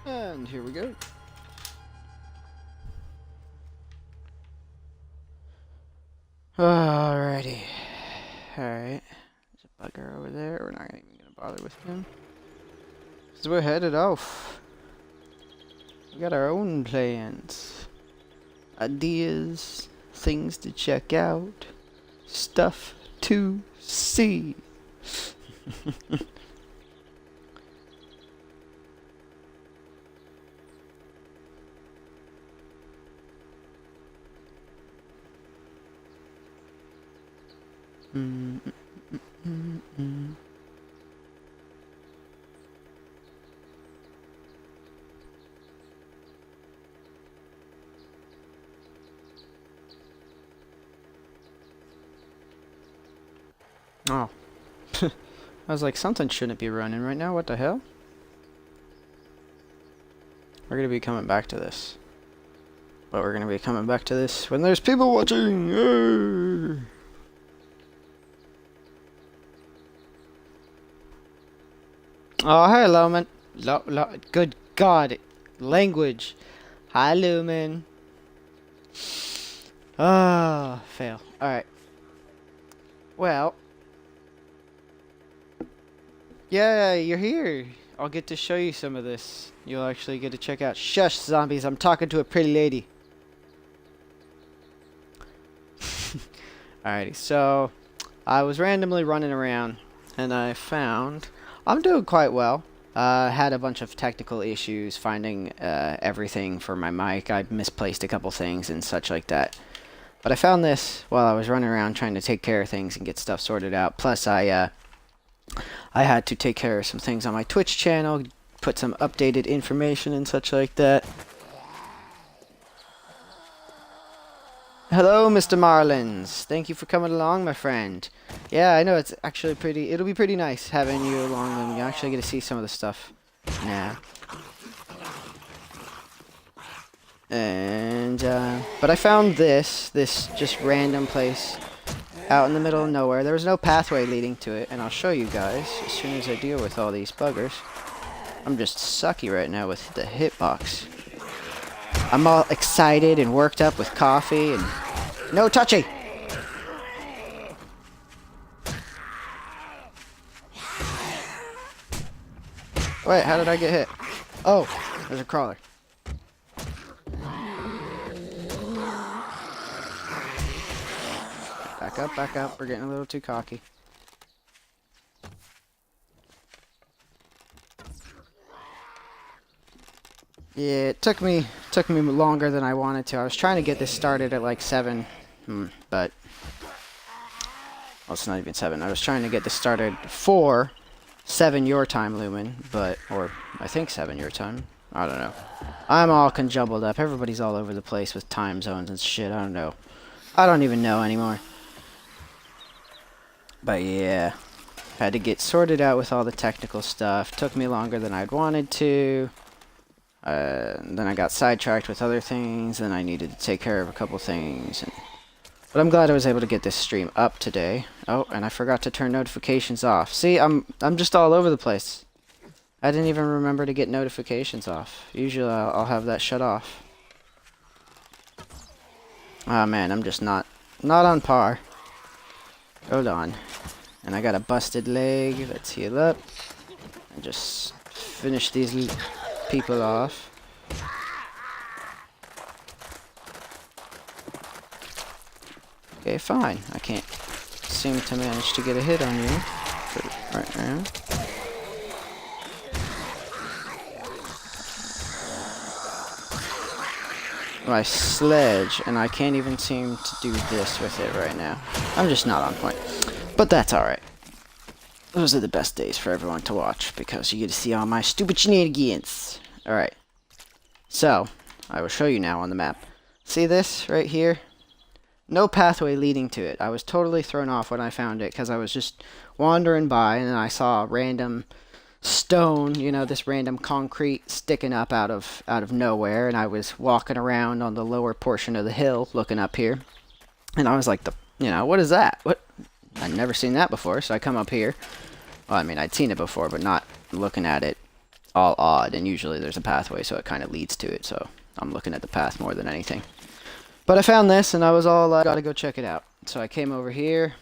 And here we go. Alrighty. Alright. There's a bugger over there. We're not even gonna bother with him. So we're headed off. We got our own plans. Ideas. Things to check out. Stuff to see. Oh. I was like, something shouldn't be running right now. What the hell? We're gonna be coming back to this. But we're gonna be coming back to this when there's people watching! Yay! Oh, hi, Lumen. Good God. Language. Hi, Lumen. Ah, fail. Alright. Well. Yeah, you're here. I'll get to show you some of this. You'll actually get to check out. Shush, zombies. I'm talking to a pretty lady. Alrighty, so I was randomly running around and I found I'm doing quite well. Had a bunch of technical issues finding everything for my mic. I misplaced a couple things and such like that. But I found this while I was running around trying to take care of things and get stuff sorted out. Plus, I had to take care of some things on my Twitch channel, put some updated information and such like that. Hello, Mr. Marlins. Thank you for coming along, my friend. Yeah, I know it's actually it'll be pretty nice having you along and you actually get to see some of the stuff now. And, but I found this just random place out in the middle of nowhere. There was no pathway leading to it, and I'll show you guys as soon as I deal with all these buggers. I'm just sucky right now with the hitbox. I'm all excited and worked up with coffee and... No touchy! Wait, how did I get hit? Oh, there's a crawler. Back up, back up. We're getting a little too cocky. Yeah, it took me longer than I wanted to. I was trying to get this started at like 7, but well, it's not even 7. I was trying to get this started for 7 your time, Lumen, but or I think 7 your time. I don't know. I'm all conjumbled up. Everybody's all over the place with time zones and shit. I don't know. I don't even know anymore. But yeah, had to get sorted out with all the technical stuff. Took me longer than I'd wanted to. Then I got sidetracked with other things, and I needed to take care of a couple things. But I'm glad I was able to get this stream up today. Oh, and I forgot to turn notifications off. See, I'm just all over the place. I didn't even remember to get notifications off. Usually I'll have that shut off. Oh man, I'm just not on par. Hold on. And I got a busted leg. Let's heal up. And just finish these people off. Okay, fine. I can't seem to manage to get a hit on you right now. My sledge, and I can't even seem to do this with it right now. I'm just not on point. But that's alright. Those are the best days for everyone to watch, because you get to see all my stupid shenanigans. Alright. So, I will show you now on the map. See this right here? No pathway leading to it. I was totally thrown off when I found it because I was just wandering by and then I saw a random stone, you know, this random concrete sticking up out of nowhere, and I was walking around on the lower portion of the hill looking up here. And I was like, what is that? What? I'd never seen that before, so I come up here. Well, I mean, I'd seen it before, but not looking at it all odd, and usually there's a pathway, so it kind of leads to it, so I'm looking at the path more than anything. But I found this, and I was all, gotta go check it out. So I came over here,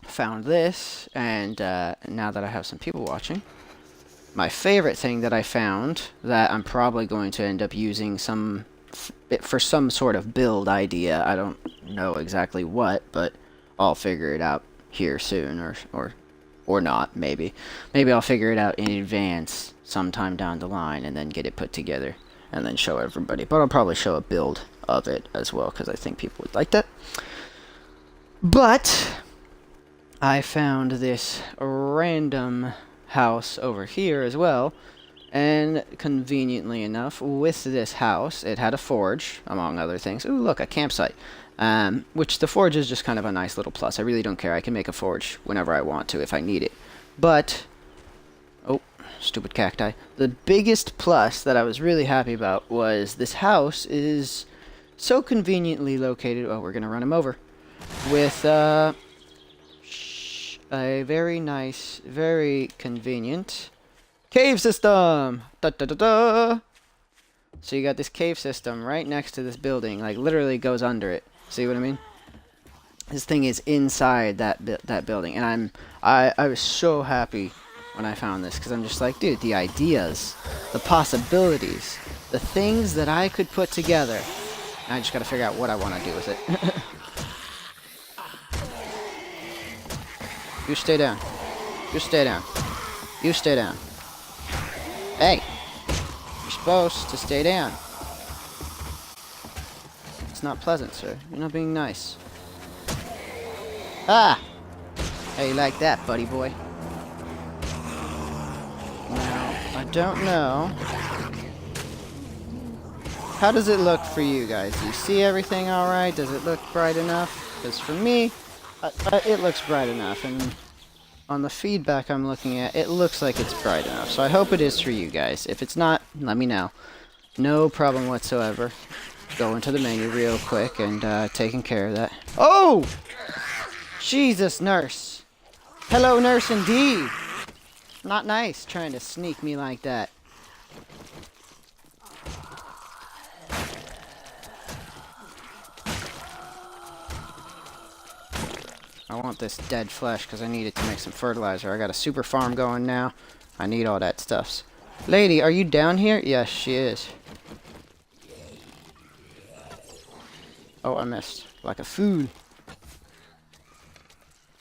found this, and now that I have some people watching, my favorite thing that I found that I'm probably going to end up using for some sort of build idea. I don't know exactly what, but I'll figure it out here soon, or not, maybe. Maybe I'll figure it out in advance sometime down the line and then get it put together and then show everybody. But I'll probably show a build of it as well because I think people would like that. But I found this random house over here as well, and conveniently enough, with this house, it had a forge, among other things. Ooh, look, a campsite. Which the forge is just kind of a nice little plus. I really don't care. I can make a forge whenever I want to if I need it. But, oh, stupid cacti. The biggest plus that I was really happy about was this house is so conveniently located. Oh, we're going to run him over. With a very nice, very convenient cave system. Da, da, da, da. So you got this cave system right next to this building, like literally goes under it. See what I mean? This thing is inside that building, and I was so happy when I found this because I'm just like, dude, the ideas, the possibilities, the things that I could put together. And I just got to figure out what I want to do with it. You stay down. You stay down. You stay down. Hey! You're supposed to stay down. It's not pleasant, sir. You're not being nice. Ah! How you like that, buddy boy? Now, I don't know. How does it look for you guys? Do you see everything alright? Does it look bright enough? Because for me, it looks bright enough, and on the feedback I'm looking at, it looks like it's bright enough. So I hope it is for you guys. If it's not, let me know. No problem whatsoever. Go into the menu real quick and taking care of that. Oh! Jesus, nurse. Hello, nurse, indeed. Not nice trying to sneak me like that. I want this dead flesh because I need it to make some fertilizer. I got a super farm going now. I need all that stuff. Lady, are you down here? Yes, she is. Oh, I missed. Like a fool.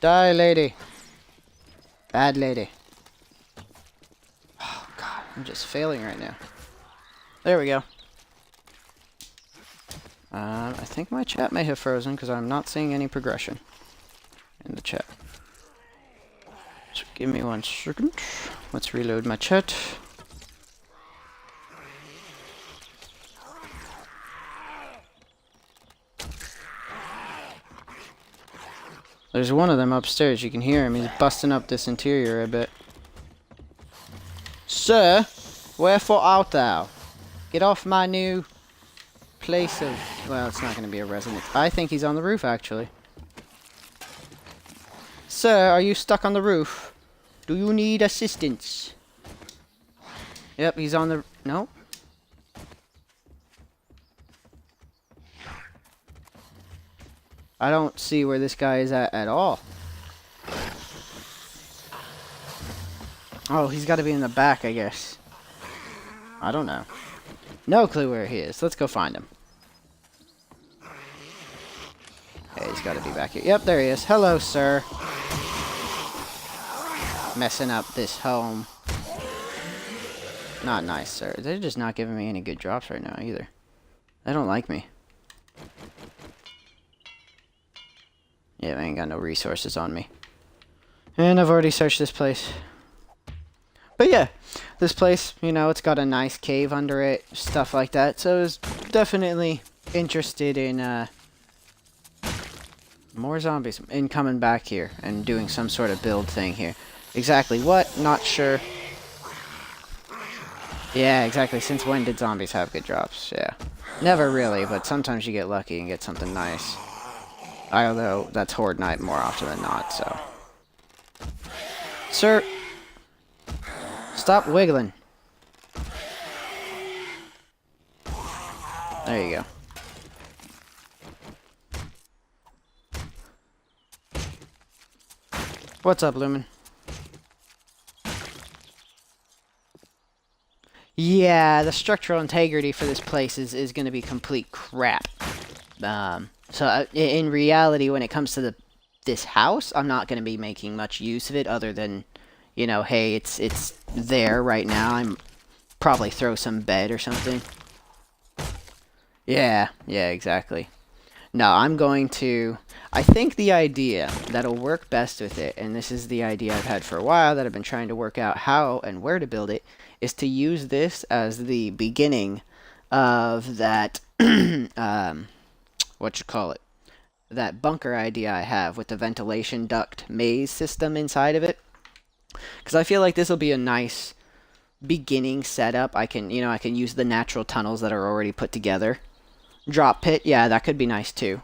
Die, lady. Bad lady. Oh, God. I'm just failing right now. There we go. I think my chat may have frozen because I'm not seeing any progression in the chat. So give me 1 second. Let's reload my chat. There's one of them upstairs. You can hear him. He's busting up this interior a bit. Sir, wherefore art thou? Get off my new place of... Well, it's not going to be a residence. I think he's on the roof, actually. Sir, are you stuck on the roof? Do you need assistance? Yep, he's on the... No? I don't see where this guy is at all. Oh, he's got to be in the back, I guess. I don't know. No clue where he is. Let's go find him. Okay, he's got to be back here. Yep, there he is. Hello, sir. Messing up this home. Not nice, sir. They're just not giving me any good drops right now, either. They don't like me. Yeah, I ain't got no resources on me. And I've already searched this place. But yeah, this place, you know, it's got a nice cave under it, stuff like that. So I was definitely interested in more zombies, in coming back here and doing some sort of build thing here. Exactly what? Not sure. Yeah, exactly. Since when did zombies have good drops? Yeah. Never really, but sometimes you get lucky and get something nice. Although, that's Horde Night more often than not, so. Sir! Stop wiggling. There you go. What's up, Lumen? Yeah, the structural integrity for this place is going to be complete crap. In reality, when it comes to this house, I'm not going to be making much use of it other than, you know, hey, it's there right now. I'm probably throw some bed or something. Yeah, exactly. No, I'm going to... I think the idea that'll work best with it, and this is the idea I've had for a while that I've been trying to work out how and where to build it, is to use this as the beginning of that, what you call it, that bunker idea I have with the ventilation duct maze system inside of it. Because I feel like this will be a nice beginning setup. I can use the natural tunnels that are already put together. Drop pit, yeah, that could be nice too.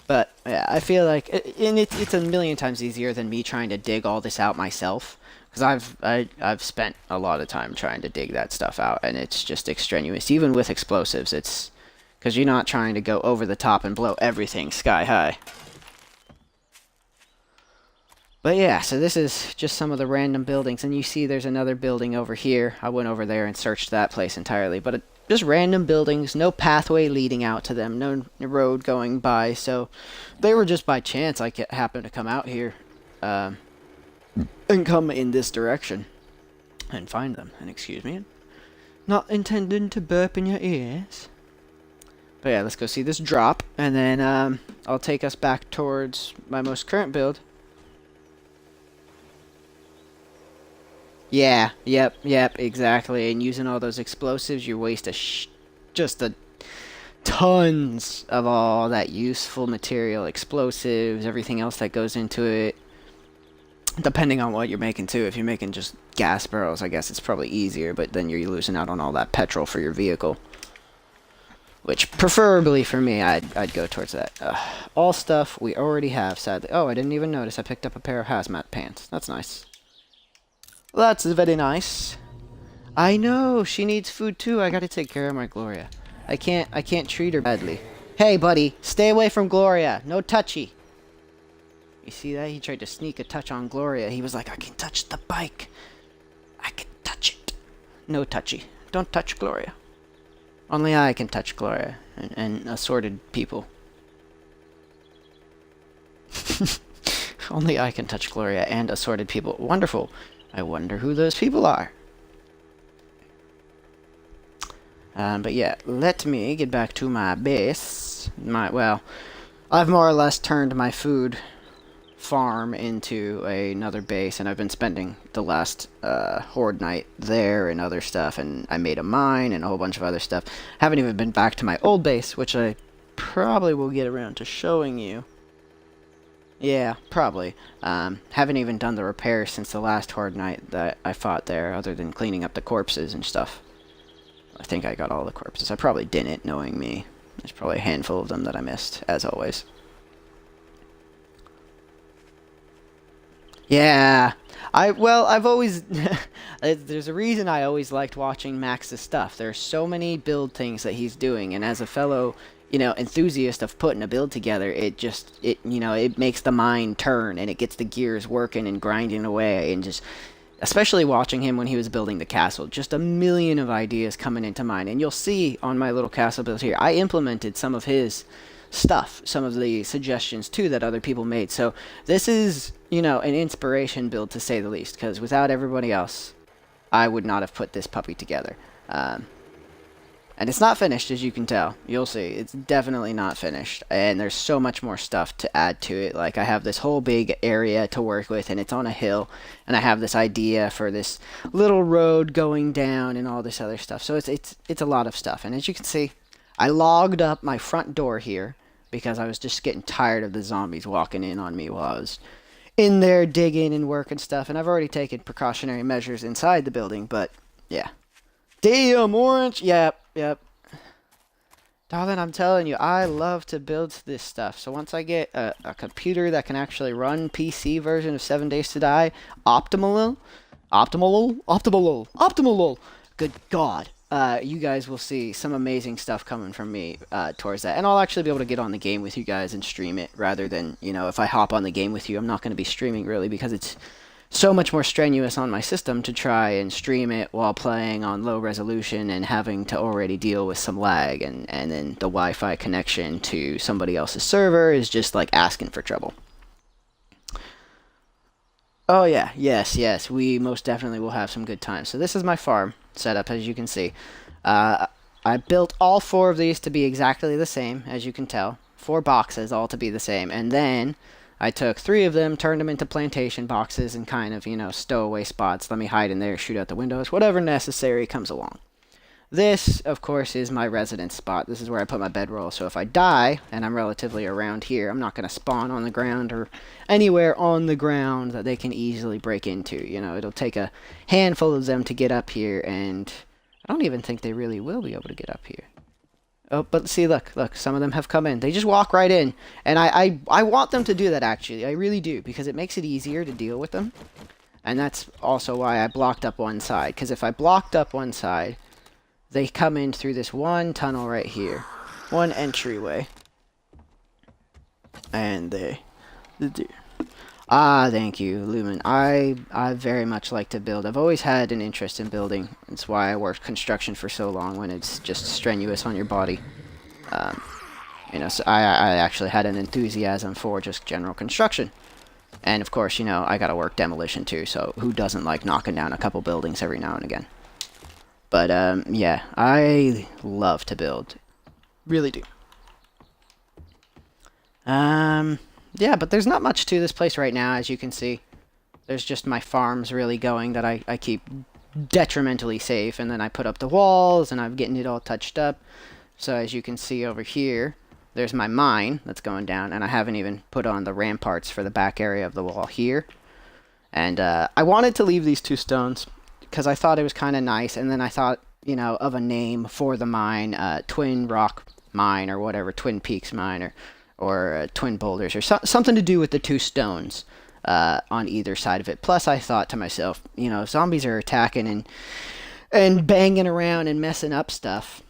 But yeah, I feel like, and it's a million times easier than me trying to dig all this out myself, because I've spent a lot of time trying to dig that stuff out, and it's just extraneous. Even with explosives, it's because you're not trying to go over the top and blow everything sky high. But yeah, so this is just some of the random buildings, and you see there's another building over here. I went over there and searched that place entirely, but just random buildings, no pathway leading out to them, no road going by, so they were just by chance I happened to come out here and come in this direction and find them. And excuse me, not intending to burp in your ears. But yeah, let's go see this drop, and then I'll take us back towards my most current build. Yeah, yep, exactly. And using all those explosives, you waste just tons of all that useful material, explosives, everything else that goes into it. Depending on what you're making too. If you're making just gas barrels, I guess it's probably easier, but then you're losing out on all that petrol for your vehicle. Which, preferably for me, I'd go towards that. All stuff we already have, sadly. Oh, I didn't even notice I picked up a pair of hazmat pants. That's nice. That's very nice. I know, she needs food too. I gotta take care of my Gloria. I can't treat her badly. Hey, buddy, stay away from Gloria. No touchy. You see that? He tried to sneak a touch on Gloria. He was like, I can touch the bike. I can touch it. No touchy. Don't touch Gloria. Only I can touch Gloria and assorted people. Only I can touch Gloria and assorted people. Wonderful. I wonder who those people are. But yeah, let me get back to my base. Well, I've more or less turned my food farm into another base, and I've been spending the last Horde night there and other stuff, and I made a mine and a whole bunch of other stuff. Haven't even been back to my old base, which I probably will get around to showing you. Yeah, probably. Haven't even done the repairs since the last Horde night that I fought there, other than cleaning up the corpses and stuff. I think I got all the corpses. I probably didn't, knowing me. There's probably a handful of them that I missed, as always. Yeah, I've always... there's a reason I always liked watching Max's stuff. There's so many build things that he's doing, and as a fellow... enthusiast of putting a build together, it makes the mind turn, and it gets the gears working and grinding away, and just, especially watching him when he was building the castle, just a million of ideas coming into mind. And you'll see on my little castle build here, I implemented some of his stuff, some of the suggestions too that other people made. So this is, an inspiration build to say the least, because without everybody else, I would not have put this puppy together. And it's not finished, as you can tell. You'll see. It's definitely not finished. And there's so much more stuff to add to it. Like, I have this whole big area to work with, and it's on a hill. And I have this idea for this little road going down and all this other stuff. So it's a lot of stuff. And as you can see, I logged up my front door here because I was just getting tired of the zombies walking in on me while I was in there digging and working stuff. And I've already taken precautionary measures inside the building, but yeah. Damn, orange! Yep. Darling, I'm telling you, I love to build this stuff. So once I get a computer that can actually run PC version of 7 Days to Die, optimal, good God, you guys will see some amazing stuff coming from me towards that. And I'll actually be able to get on the game with you guys and stream it, rather than, you know, if I hop on the game with you, I'm not going to be streaming really, because it's so much more strenuous on my system to try and stream it while playing on low resolution and having to already deal with some lag, and then the Wi-Fi connection to somebody else's server is just like asking for trouble. Oh yeah, yes, we most definitely will have some good times. So this is my farm setup, as you can see. I built all 4 of these to be exactly the same, as you can tell. 4 boxes, all to be the same, and then I took 3 of them, turned them into plantation boxes, and kind of, you know, stowaway spots. Let me hide in there, shoot out the windows, whatever necessary comes along. This, of course, is my residence spot. This is where I put my bedroll, so if I die, and I'm relatively around here, I'm not going to spawn on the ground or anywhere on the ground that they can easily break into. You know, it'll take a handful of them to get up here, and I don't even think they really will be able to get up here. Oh, but see, look, some of them have come in. They just walk right in. And I want them to do that, actually. I really do, because it makes it easier to deal with them. And that's also why I blocked up one side. Because if I blocked up one side, they come in through this one tunnel right here. One entryway. And they do. Ah, thank you, Lumen. I very much like to build. I've always had an interest in building. That's why I worked construction for so long, when it's just strenuous on your body. You know, so I actually had an enthusiasm for just general construction. And of course, you know, I gotta work demolition too, so who doesn't like knocking down a couple buildings every now and again? But, yeah, I love to build. Really do. Yeah, but there's not much to this place right now, as you can see. There's just my farms really going that I keep detrimentally safe, and then I put up the walls, and I'm getting it all touched up. So as you can see over here, there's my mine that's going down, and I haven't even put on the ramparts for the back area of the wall here. And I wanted to leave these 2 stones, because I thought it was kind of nice, and then I thought, you know, of a name for the mine, Twin Rock Mine, or whatever, Twin Peaks Mine, or Twin Boulders, or something to do with the 2 stones on either side of it. Plus, I thought to myself, you know, if zombies are attacking and banging around and messing up stuff,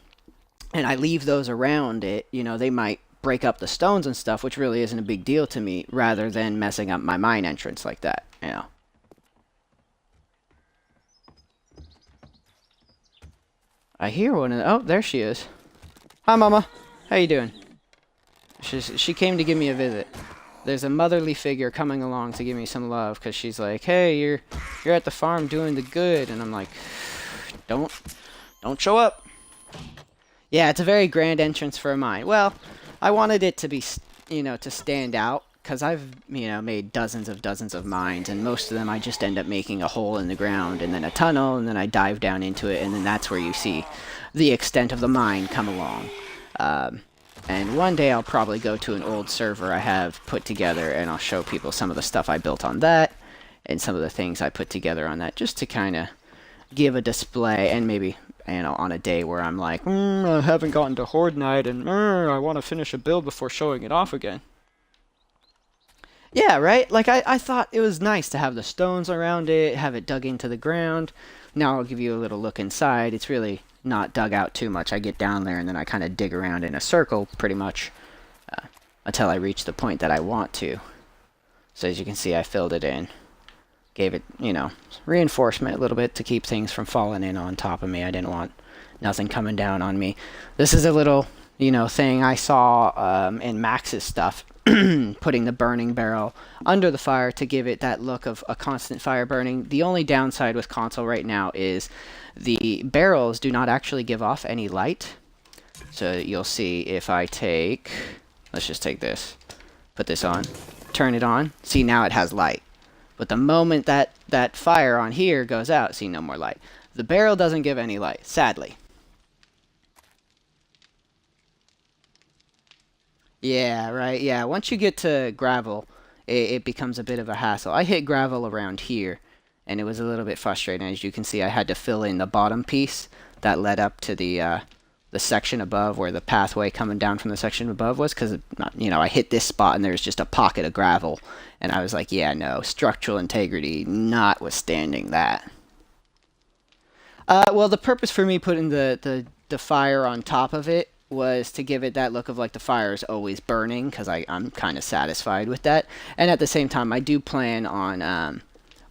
and I leave those around it, you know, they might break up the stones and stuff, which really isn't a big deal to me, rather than messing up my mine entrance like that, you know. I hear one of the... Oh, there she is. Hi, Mama. How you doing? She came to give me a visit. There's a motherly figure coming along to give me some love, because she's like, hey, you're at the farm doing the good, and I'm like, don't show up. Yeah, it's a very grand entrance for a mine. Well, I wanted it to be, you know, to stand out, because I've, you know, made dozens of mines, and most of them I just end up making a hole in the ground, and then a tunnel, and then I dive down into it, and then that's where you see the extent of the mine come along. And one day I'll probably go to an old server I have put together, and I'll show people some of the stuff I built on that, and some of the things I put together on that, just to kind of give a display, and maybe, you know, on a day where I'm like, I haven't gotten to Horde Night, and I want to finish a build before showing it off again. Yeah, right? Like, I thought it was nice to have the stones around it, have it dug into the ground. Now I'll give you a little look inside. It's really not dug out too much. I get down there and then I kind of dig around in a circle, pretty much, until I reach the point that I want to. So as you can see, I filled it in. Gave it, you know, reinforcement a little bit to keep things from falling in on top of me. I didn't want nothing coming down on me. This is a little, you know, thing I saw in Max's stuff. Putting the burning barrel under the fire to give it that look of a constant fire burning. The only downside with console right now is the barrels do not actually give off any light. So you'll see if I take, let's just take this, put this on, turn it on, see now it has light. But the moment that fire on here goes out, see no more light. The barrel doesn't give any light, sadly. Yeah, right, yeah. Once you get to gravel, it becomes a bit of a hassle. I hit gravel around here, and it was a little bit frustrating. As you can see, I had to fill in the bottom piece that led up to the section above where the pathway coming down from the section above was, because, you know, I hit this spot and there's just a pocket of gravel, and I was like, yeah, no, structural integrity notwithstanding that. Well, the purpose for me putting the fire on top of it was to give it that look of like the fire is always burning, because I'm kind of satisfied with that. And at the same time, I do plan on,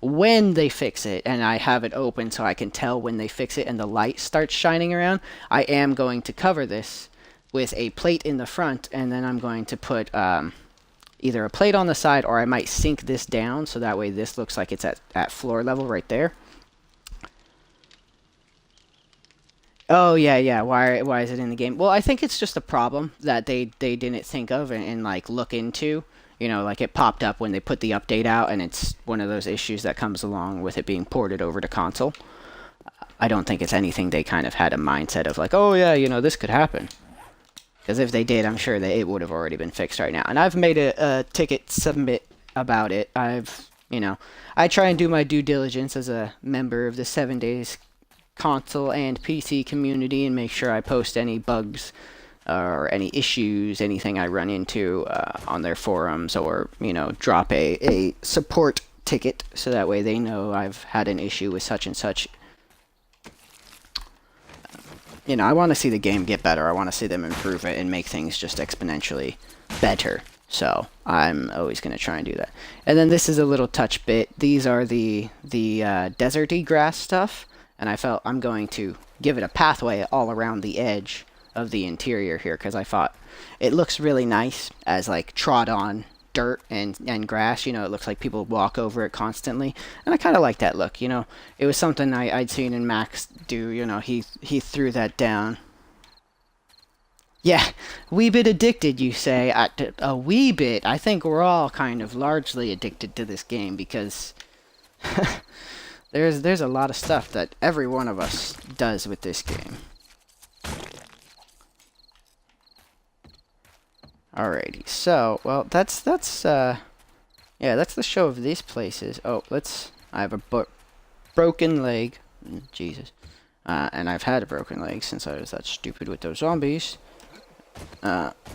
when they fix it, and I have it open so I can tell when they fix it and the light starts shining around, I am going to cover this with a plate in the front, and then I'm going to put either a plate on the side, or I might sink this down so that way this looks like it's at floor level right there. Oh yeah, yeah. Why is it in the game? Well, I think it's just a problem that they didn't think of and like look into. You know, like it popped up when they put the update out, and it's one of those issues that comes along with it being ported over to console. I don't think it's anything they kind of had a mindset of like, oh yeah, you know, this could happen. Because if they did, I'm sure that it would have already been fixed right now. And I've made a ticket submit about it. You know, I try and do my due diligence as a member of the 7 Days console and PC community and make sure I post any bugs or any issues, anything I run into on their forums, or, you know, drop a support ticket so that way they know I've had an issue with such and such. You know, I want to see the game get better. I want to see them improve it and make things just exponentially better. So I'm always going to try and do that. And then this is a little touch bit. These are the deserty grass stuff. And I felt I'm going to give it a pathway all around the edge of the interior here, because I thought it looks really nice as like trod on dirt and grass. You know, it looks like people walk over it constantly, and I kind of like that look. You know, it was something I'd seen in Max do. You know, he threw that down. Yeah, wee bit addicted, you say? A wee bit. I think we're all kind of largely addicted to this game, because there's a lot of stuff that every one of us does with this game. Alrighty, so, well, that's yeah, that's the show of these places. Oh, I have a broken leg. Jesus. And I've had a broken leg since I was that stupid with those zombies.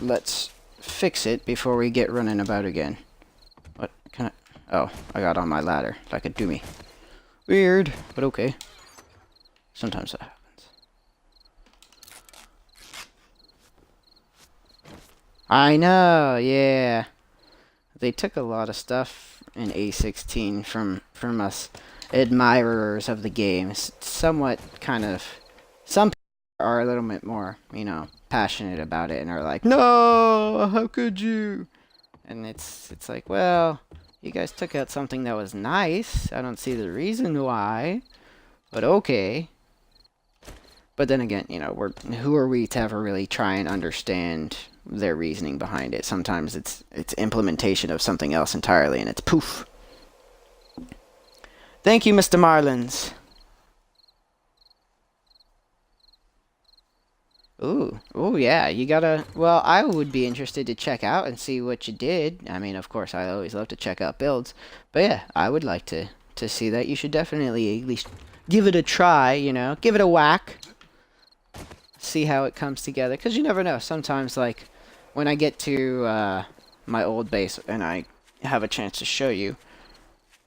Let's fix it before we get running about again. What can I... Oh, I got on my ladder like a doomie. Weird, but okay. Sometimes that happens. I know, yeah. They took a lot of stuff in A16 from us admirers of the game. Somewhat kind of... Some people are a little bit more, you know, passionate about it and are like, no, how could you? And it's like, well, you guys took out something that was nice. I don't see the reason why, but okay. But then again, you know, who are we to ever really try and understand their reasoning behind it? Sometimes it's implementation of something else entirely, and it's poof. Thank you, Mr. Marlins. Ooh, yeah, you gotta... Well, I would be interested to check out and see what you did. I mean, of course, I always love to check out builds. But yeah, I would like to see that. You should definitely at least give it a try, you know? Give it a whack. See how it comes together. Because you never know. Sometimes, like, when I get to my old base and I have a chance to show you,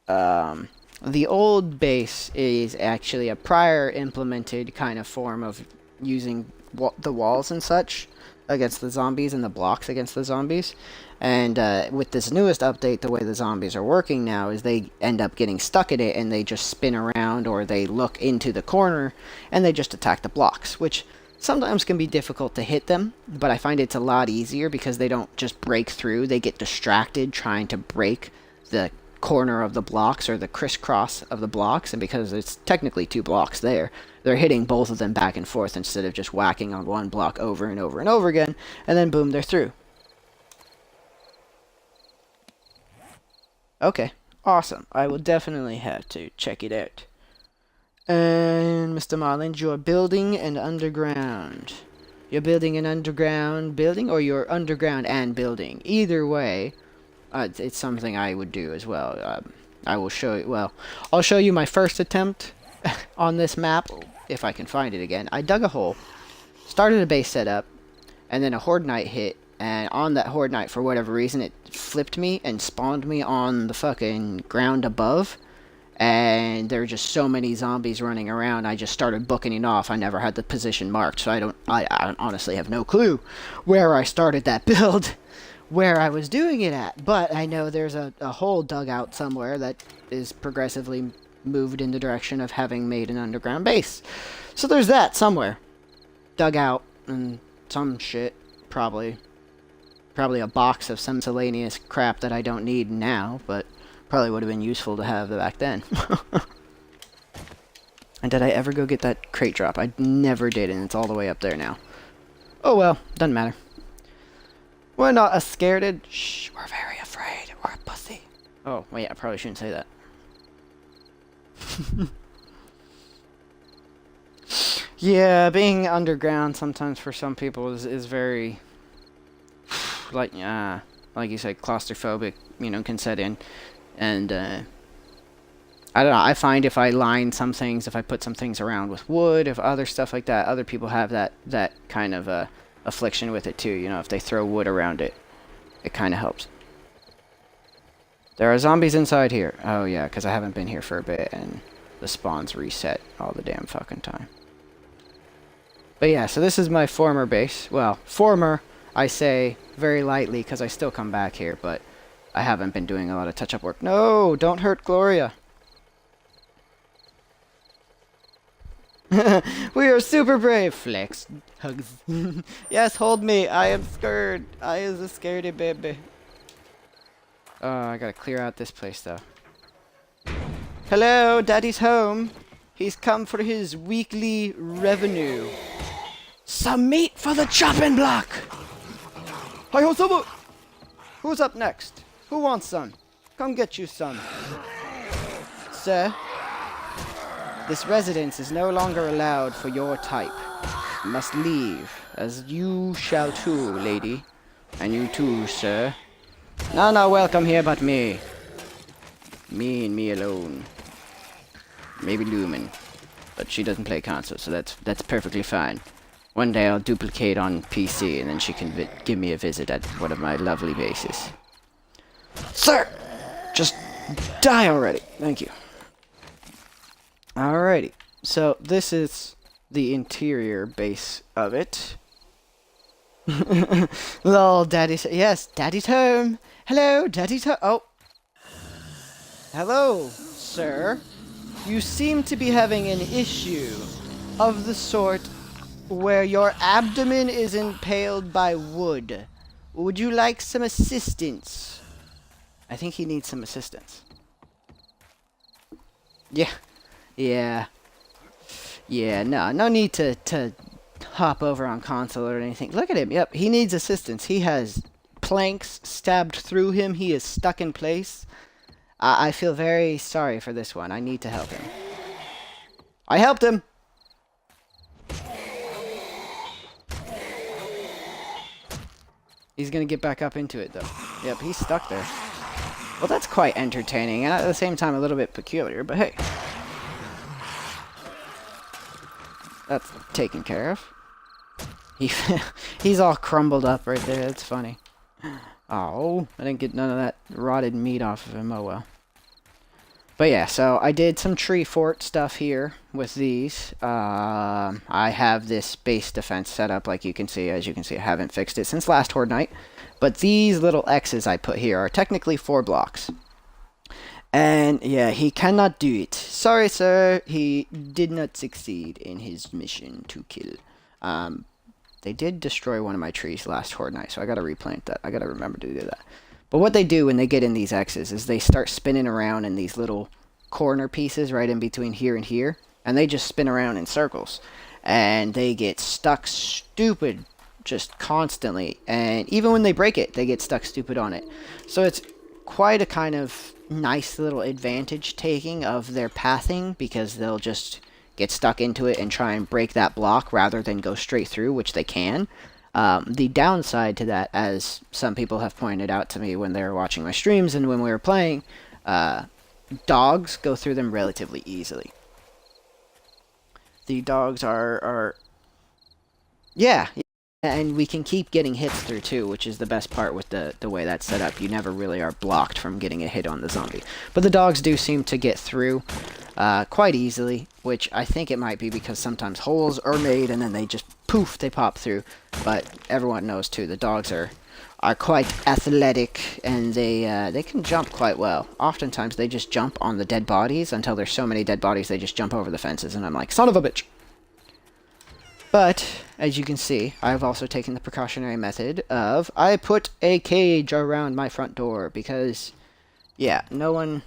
the old base is actually a prior implemented kind of form of using the walls and such against the zombies and the blocks against the zombies. And with this newest update, the way the zombies are working now is they end up getting stuck in it and they just spin around, or they look into the corner and they just attack the blocks, which sometimes can be difficult to hit them, but I find it's a lot easier because they don't just break through. They get distracted trying to break the corner of the blocks or the crisscross of the blocks, and because it's technically 2 blocks there, they're hitting both of them back and forth instead of just whacking on one block over and over and over again, and then boom, they're through. Okay, awesome. I will definitely have to check it out. And Mr. Marlins, you're building an underground. You're building an underground building, or you're underground and building. Either way, it's something I would do as well. I will show you, well, I'll show you my first attempt on this map, if I can find it again. I dug a hole, started a base setup, and then a horde night hit, and on that horde night, for whatever reason, it flipped me and spawned me on the fucking ground above, and there were just so many zombies running around, I just started booking it off. I never had the position marked, so I honestly have no clue where I started that build, where I was doing it at, but I know there's a hole dug out somewhere that is progressively moved in the direction of having made an underground base. So there's that somewhere. Dug out and some shit, probably a box of some miscellaneous crap that I don't need now, but probably would have been useful to have back then. And did I ever go get that crate drop? I never did, and it's all the way up there now. Oh well, doesn't matter. We're not a scared. Shh, we're very afraid. We're a pussy. Oh, wait, I probably shouldn't say that. Yeah, being underground sometimes for some people is very, like you said, claustrophobic, you know, can set in. And, I don't know, I find if I line some things, if I put some things around with wood, if other stuff like that, other people have that kind of, affliction with it too, you know, if they throw wood around it, it kind of helps. There are zombies inside here. Oh yeah, because I haven't been here for a bit, and the spawns reset all the damn fucking time. But yeah, so this is my former base. Well, former, I say very lightly, because I still come back here, but I haven't been doing a lot of touch-up work. No, don't hurt Gloria. We are super brave. Flex. Hugs. Yes, hold me. I am scared. I is a scaredy baby. I gotta clear out this place, though. Hello, Daddy's home. He's come for his weekly revenue. Some meat for the chopping block. Hi-ho, Saba. Who's up next? Who wants some? Come get you some. Sir, this residence is no longer allowed for your type. You must leave, as you shall too, lady. And you too, sir. None are welcome here but me. Me and me alone. Maybe Lumen. But she doesn't play console, so that's perfectly fine. One day I'll duplicate on PC, and then she can give me a visit at one of my lovely bases. Sir! Just die already. Thank you. Alrighty. So, this is the interior base of it. Lol, Daddy's... Yes, Daddy's home. Hello, Daddy's home. Oh. Hello, sir. You seem to be having an issue of the sort where your abdomen is impaled by wood. Would you like some assistance? I think he needs some assistance. Yeah. Yeah, no need to hop over on console or anything. Look at him. Yep, he needs assistance. He has planks stabbed through him. He is stuck in place. I feel very sorry for this one. I need to help him. I helped him! He's gonna get back up into it, though. Yep, he's stuck there. Well, that's quite entertaining, and at the same time a little bit peculiar, but hey. That's taken care of. He's all crumbled up right there. That's funny. Oh, I didn't get none of that rotted meat off of him. Oh well. But yeah, so I did some tree fort stuff here with these. I have this base defense set up, like you can see. As you can see, I haven't fixed it since last Horde Night. But these little X's I put here are technically 4 blocks. And yeah, he cannot do it. Sorry, sir. He did not succeed in his mission to kill. They did destroy one of my trees last Horde Night, so I gotta replant that. I gotta remember to do that. But what they do when they get in these X's is they start spinning around in these little corner pieces right in between here and here, and they just spin around in circles, and they get stuck stupid just constantly, and even when they break it, they get stuck stupid on it. So it's quite a kind of nice little advantage taking of their pathing, because they'll just get stuck into it and try and break that block rather than go straight through, which they can. The downside to that, as some people have pointed out to me when they were watching my streams and when we were playing, dogs go through them relatively easily. The dogs are yeah, and we can keep getting hits through too, which is the best part with the way that's set up. You never really are blocked from getting a hit on the zombie. But the dogs do seem to get through quite easily, which I think it might be because sometimes holes are made and then they just poof, they pop through. But everyone knows too, the dogs are quite athletic, and they can jump quite well. Oftentimes they just jump on the dead bodies until there's so many dead bodies they just jump over the fences, and I'm like, son of a bitch! But, as you can see, I've also taken the precautionary method of, I put a cage around my front door, because, yeah, no one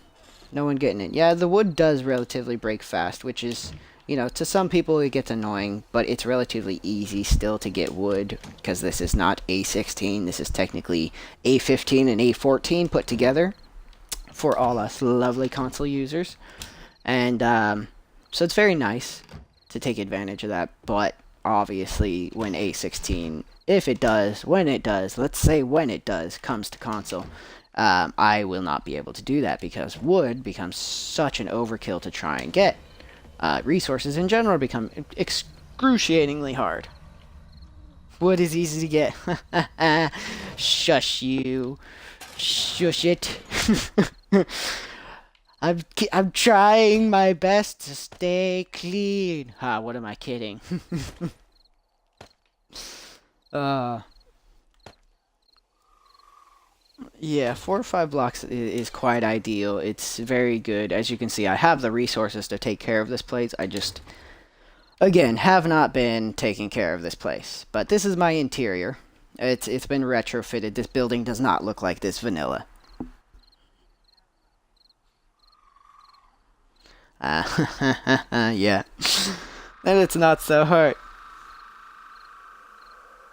getting in. Yeah, the wood does relatively break fast, which is, you know, to some people it gets annoying, but it's relatively easy still to get wood, because this is not A16, this is technically A15 and A14 put together, for all us lovely console users. And, so it's very nice to take advantage of that, but obviously when A16, when it does, let's say when it does, comes to console, I will not be able to do that, because wood becomes such an overkill to try and get. Resources in general become excruciatingly hard. Wood is easy to get. Shush you. Shush it. I'm trying my best to stay clean. Ha, what am I kidding? Yeah, 4 or 5 blocks is quite ideal. It's very good. As you can see, I have the resources to take care of this place. I just, again, have not been taking care of this place. But this is my interior. It's been retrofitted. This building does not look like this vanilla. Yeah. And it's not so hard.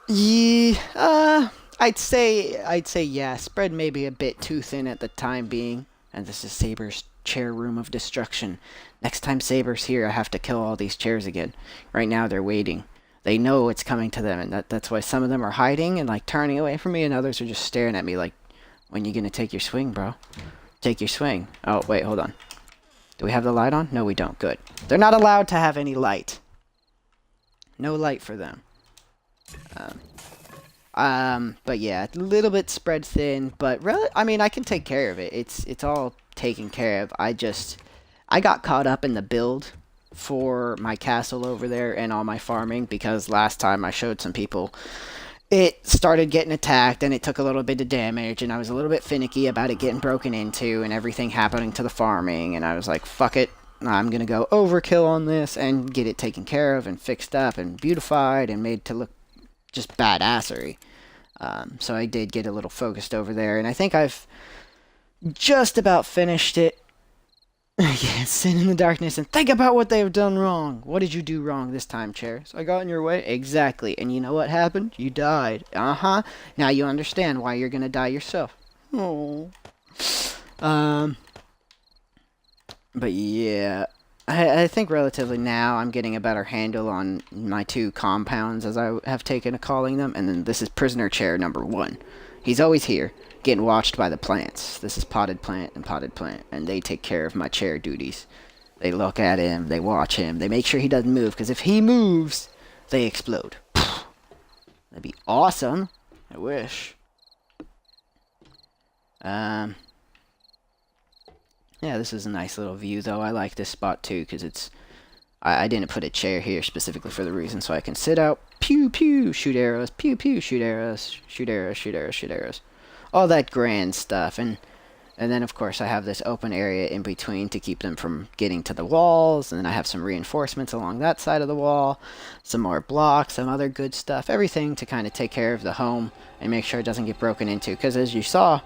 Yeah, I'd say yeah. Spread maybe a bit too thin at the time being. And this is Saber's chair room of destruction. Next time Saber's here, I have to kill all these chairs again. Right now they're waiting. They know it's coming to them, and that's why some of them are hiding and like turning away from me, and others are just staring at me like, when you gonna take your swing, bro? Take your swing. Oh, wait, hold on. Do we have the light on? No, we don't. Good. They're not allowed to have any light. No light for them. But yeah, a little bit spread thin, but really, I mean, I can take care of it. It's all taken care of. I got caught up in the build for my castle over there and all my farming, because last time I showed some people, it started getting attacked and it took a little bit of damage, and I was a little bit finicky about it getting broken into and everything happening to the farming, and I was like, fuck it, I'm gonna go overkill on this and get it taken care of and fixed up and beautified and made to look just badassery. So I did get a little focused over there, and I think I've just about finished it. Yeah, sin in the darkness and think about what they have done wrong. What did you do wrong this time, chair? So I got in your way? Exactly. And you know what happened? You died. Uh-huh. Now you understand why you're gonna die yourself. Oh. But yeah, I think relatively now I'm getting a better handle on my 2 compounds, as I have taken to calling them. And then this is prisoner chair number 1. He's always here, getting watched by the plants. This is potted plant, and they take care of my chair duties. They look at him, they watch him, they make sure he doesn't move, because if he moves, they explode. That'd be awesome. I wish. Yeah, this is a nice little view, though. I like this spot, too, because it's... I didn't put a chair here specifically for the reason, so I can sit out, pew, pew, shoot arrows, pew, pew, shoot arrows, shoot arrows, shoot arrows, shoot arrows. All that grand stuff, and then, of course, I have this open area in between to keep them from getting to the walls, and then I have some reinforcements along that side of the wall, some more blocks, some other good stuff, everything to kind of take care of the home and make sure it doesn't get broken into, because as you saw,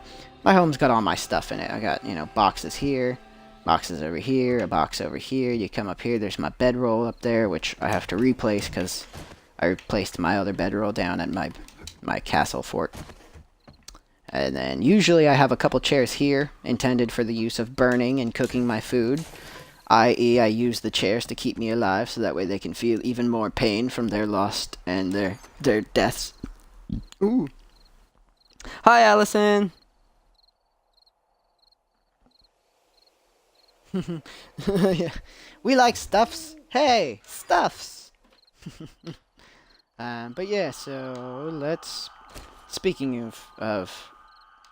My home's got all my stuff in it. I got, you know, boxes here, boxes over here, a box over here. You come up here, there's my bedroll up there, which I have to replace because I replaced my other bedroll down at my castle fort. And then usually I have a couple chairs here intended for the use of burning and cooking my food. I.e., I use the chairs to keep me alive so that way they can feel even more pain from their loss and their deaths. Ooh. Hi, Allison. Yeah. We like stuffs. Hey, stuffs. But yeah, so let's. Speaking of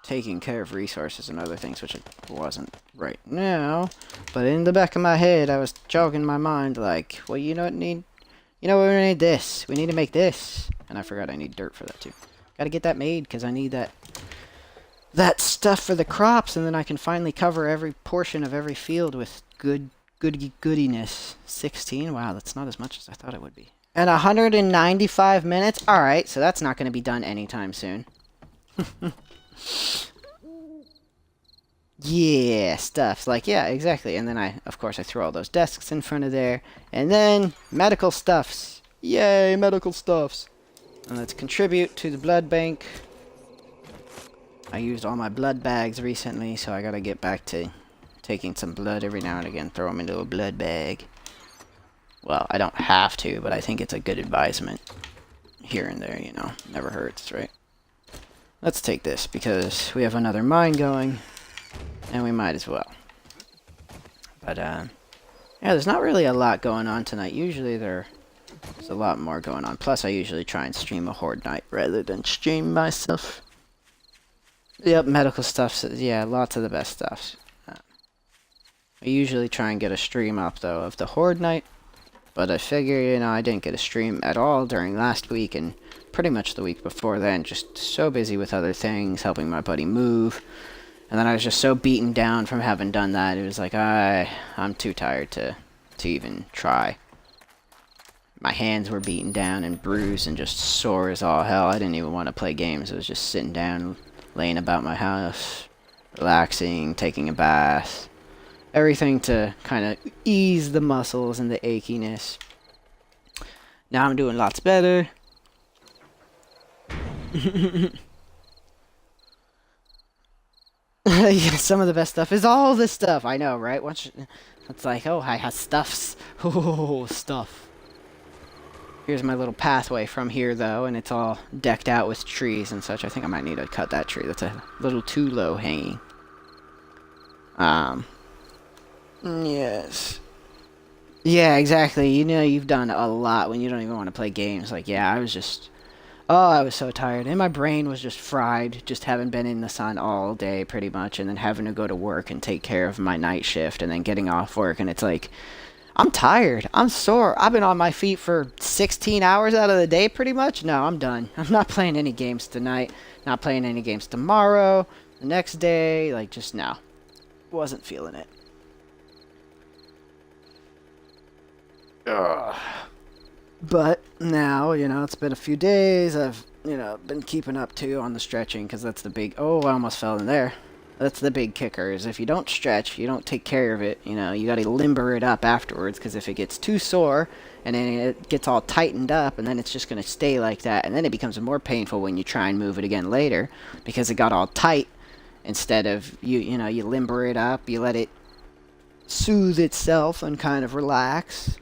taking care of resources and other things, which it wasn't right now, but in the back of my head, I was jogging my mind like, well, you know what we need this. We need to make this, and I forgot I need dirt for that too. Got to get that made because I need that stuff for the crops, and then I can finally cover every portion of every field with goodiness. 16. Wow, that's not as much as I thought it would be. And 195 minutes. All right, so that's not going to be done anytime soon. Yeah, stuff. Like, yeah, exactly. And then of course, I throw all those desks in front of there. And then, medical stuffs. Yay, medical stuffs. And let's contribute to the blood bank. I used all my blood bags recently, so I gotta get back to taking some blood every now and again. Throw them into a blood bag. Well, I don't have to, but I think it's a good advisement. Here and there, you know. Never hurts, right? Let's take this, because we have another mine going, and we might as well. But, yeah, there's not really a lot going on tonight. Usually there's a lot more going on. Plus, I usually try and stream a horde night rather than stream myself. Yep, medical stuff. Yeah, lots of the best stuff. I usually try and get a stream up, though, of the horde night. But I figure, you know, I didn't get a stream at all during last week, and pretty much the week before then, just so busy with other things, helping my buddy move. And then I was just so beaten down from having done that, it was like, I'm too tired to even try. My hands were beaten down and bruised and just sore as all hell. I didn't even want to play games. I was just sitting down, laying about my house, relaxing, taking a bath. Everything to kind of ease the muscles and the achiness. Now I'm doing lots better. Yeah, some of the best stuff is all this stuff. I know, right? It's like, oh, I have stuffs. Oh, stuff. Here's my little pathway from here, though, and it's all decked out with trees and such. I think I might need to cut that tree. That's a little too low hanging. Yes. Yeah, exactly. You know, you've done a lot when you don't even want to play games. Like, yeah, I was just... Oh, I was so tired. And my brain was just fried. Just having been in the sun all day, pretty much. And then having to go to work and take care of my night shift. And then getting off work. And it's like... I'm tired. I'm sore. I've been on my feet for 16 hours out of the day, pretty much. No, I'm done. I'm not playing any games tonight. Not playing any games tomorrow. The next day. Like, just no. Wasn't feeling it. Ugh. But now, you know, it's been a few days. I've, you know, been keeping up too on the stretching because that's the big... Oh, I almost fell in there. That's the big kicker, is if you don't stretch, you don't take care of it, you know, you got to limber it up afterwards, because if it gets too sore, and then it gets all tightened up, and then it's just going to stay like that, and then it becomes more painful when you try and move it again later, because it got all tight, instead of, you know, you limber it up, you let it soothe itself and kind of relax.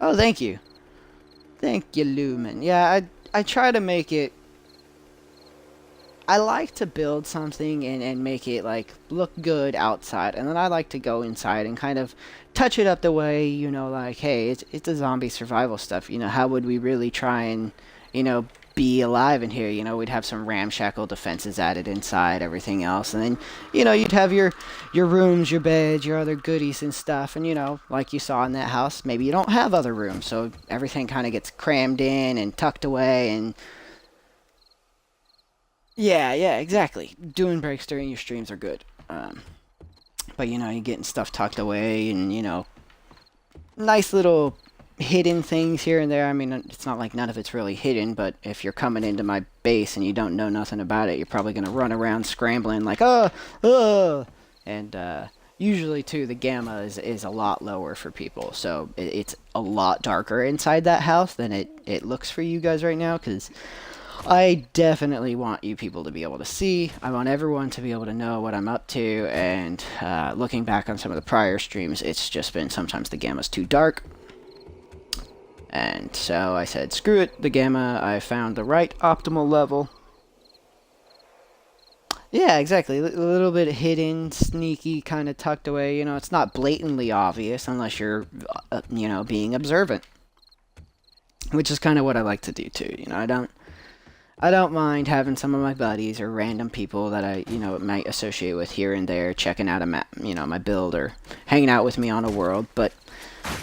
Oh, thank you. Thank you, Lumen. Yeah, I try to make it... I like to build something and make it, like, look good outside. And then I like to go inside and kind of touch it up the way, you know, like, hey, it's a zombie survival stuff. You know, how would we really try and, you know, be alive in here? You know, we'd have some ramshackle defenses added inside, everything else. And then, you know, you'd have your rooms, your beds, your other goodies and stuff. And, you know, like you saw in that house, maybe you don't have other rooms. So everything kind of gets crammed in and tucked away and... Yeah, exactly. Doing breaks during your streams are good. But, you know, you're getting stuff tucked away and, you know, nice little hidden things here and there. I mean, it's not like none of it's really hidden, but if you're coming into my base and you don't know nothing about it, you're probably going to run around scrambling like, and usually, too, the gamma is a lot lower for people, so it's a lot darker inside that house than it looks for you guys right now, because I definitely want you people to be able to see. I want everyone to be able to know what I'm up to, and looking back on some of the prior streams, it's just been sometimes the gamma's too dark. And so I said, screw it, the gamma, I found the right optimal level. Yeah, exactly, a little bit hidden, sneaky, kind of tucked away, you know, it's not blatantly obvious unless you're, you know, being observant. Which is kind of what I like to do too, you know, I don't mind having some of my buddies or random people that I, you know, might associate with here and there, checking out a map, you know, my build, or hanging out with me on a world, but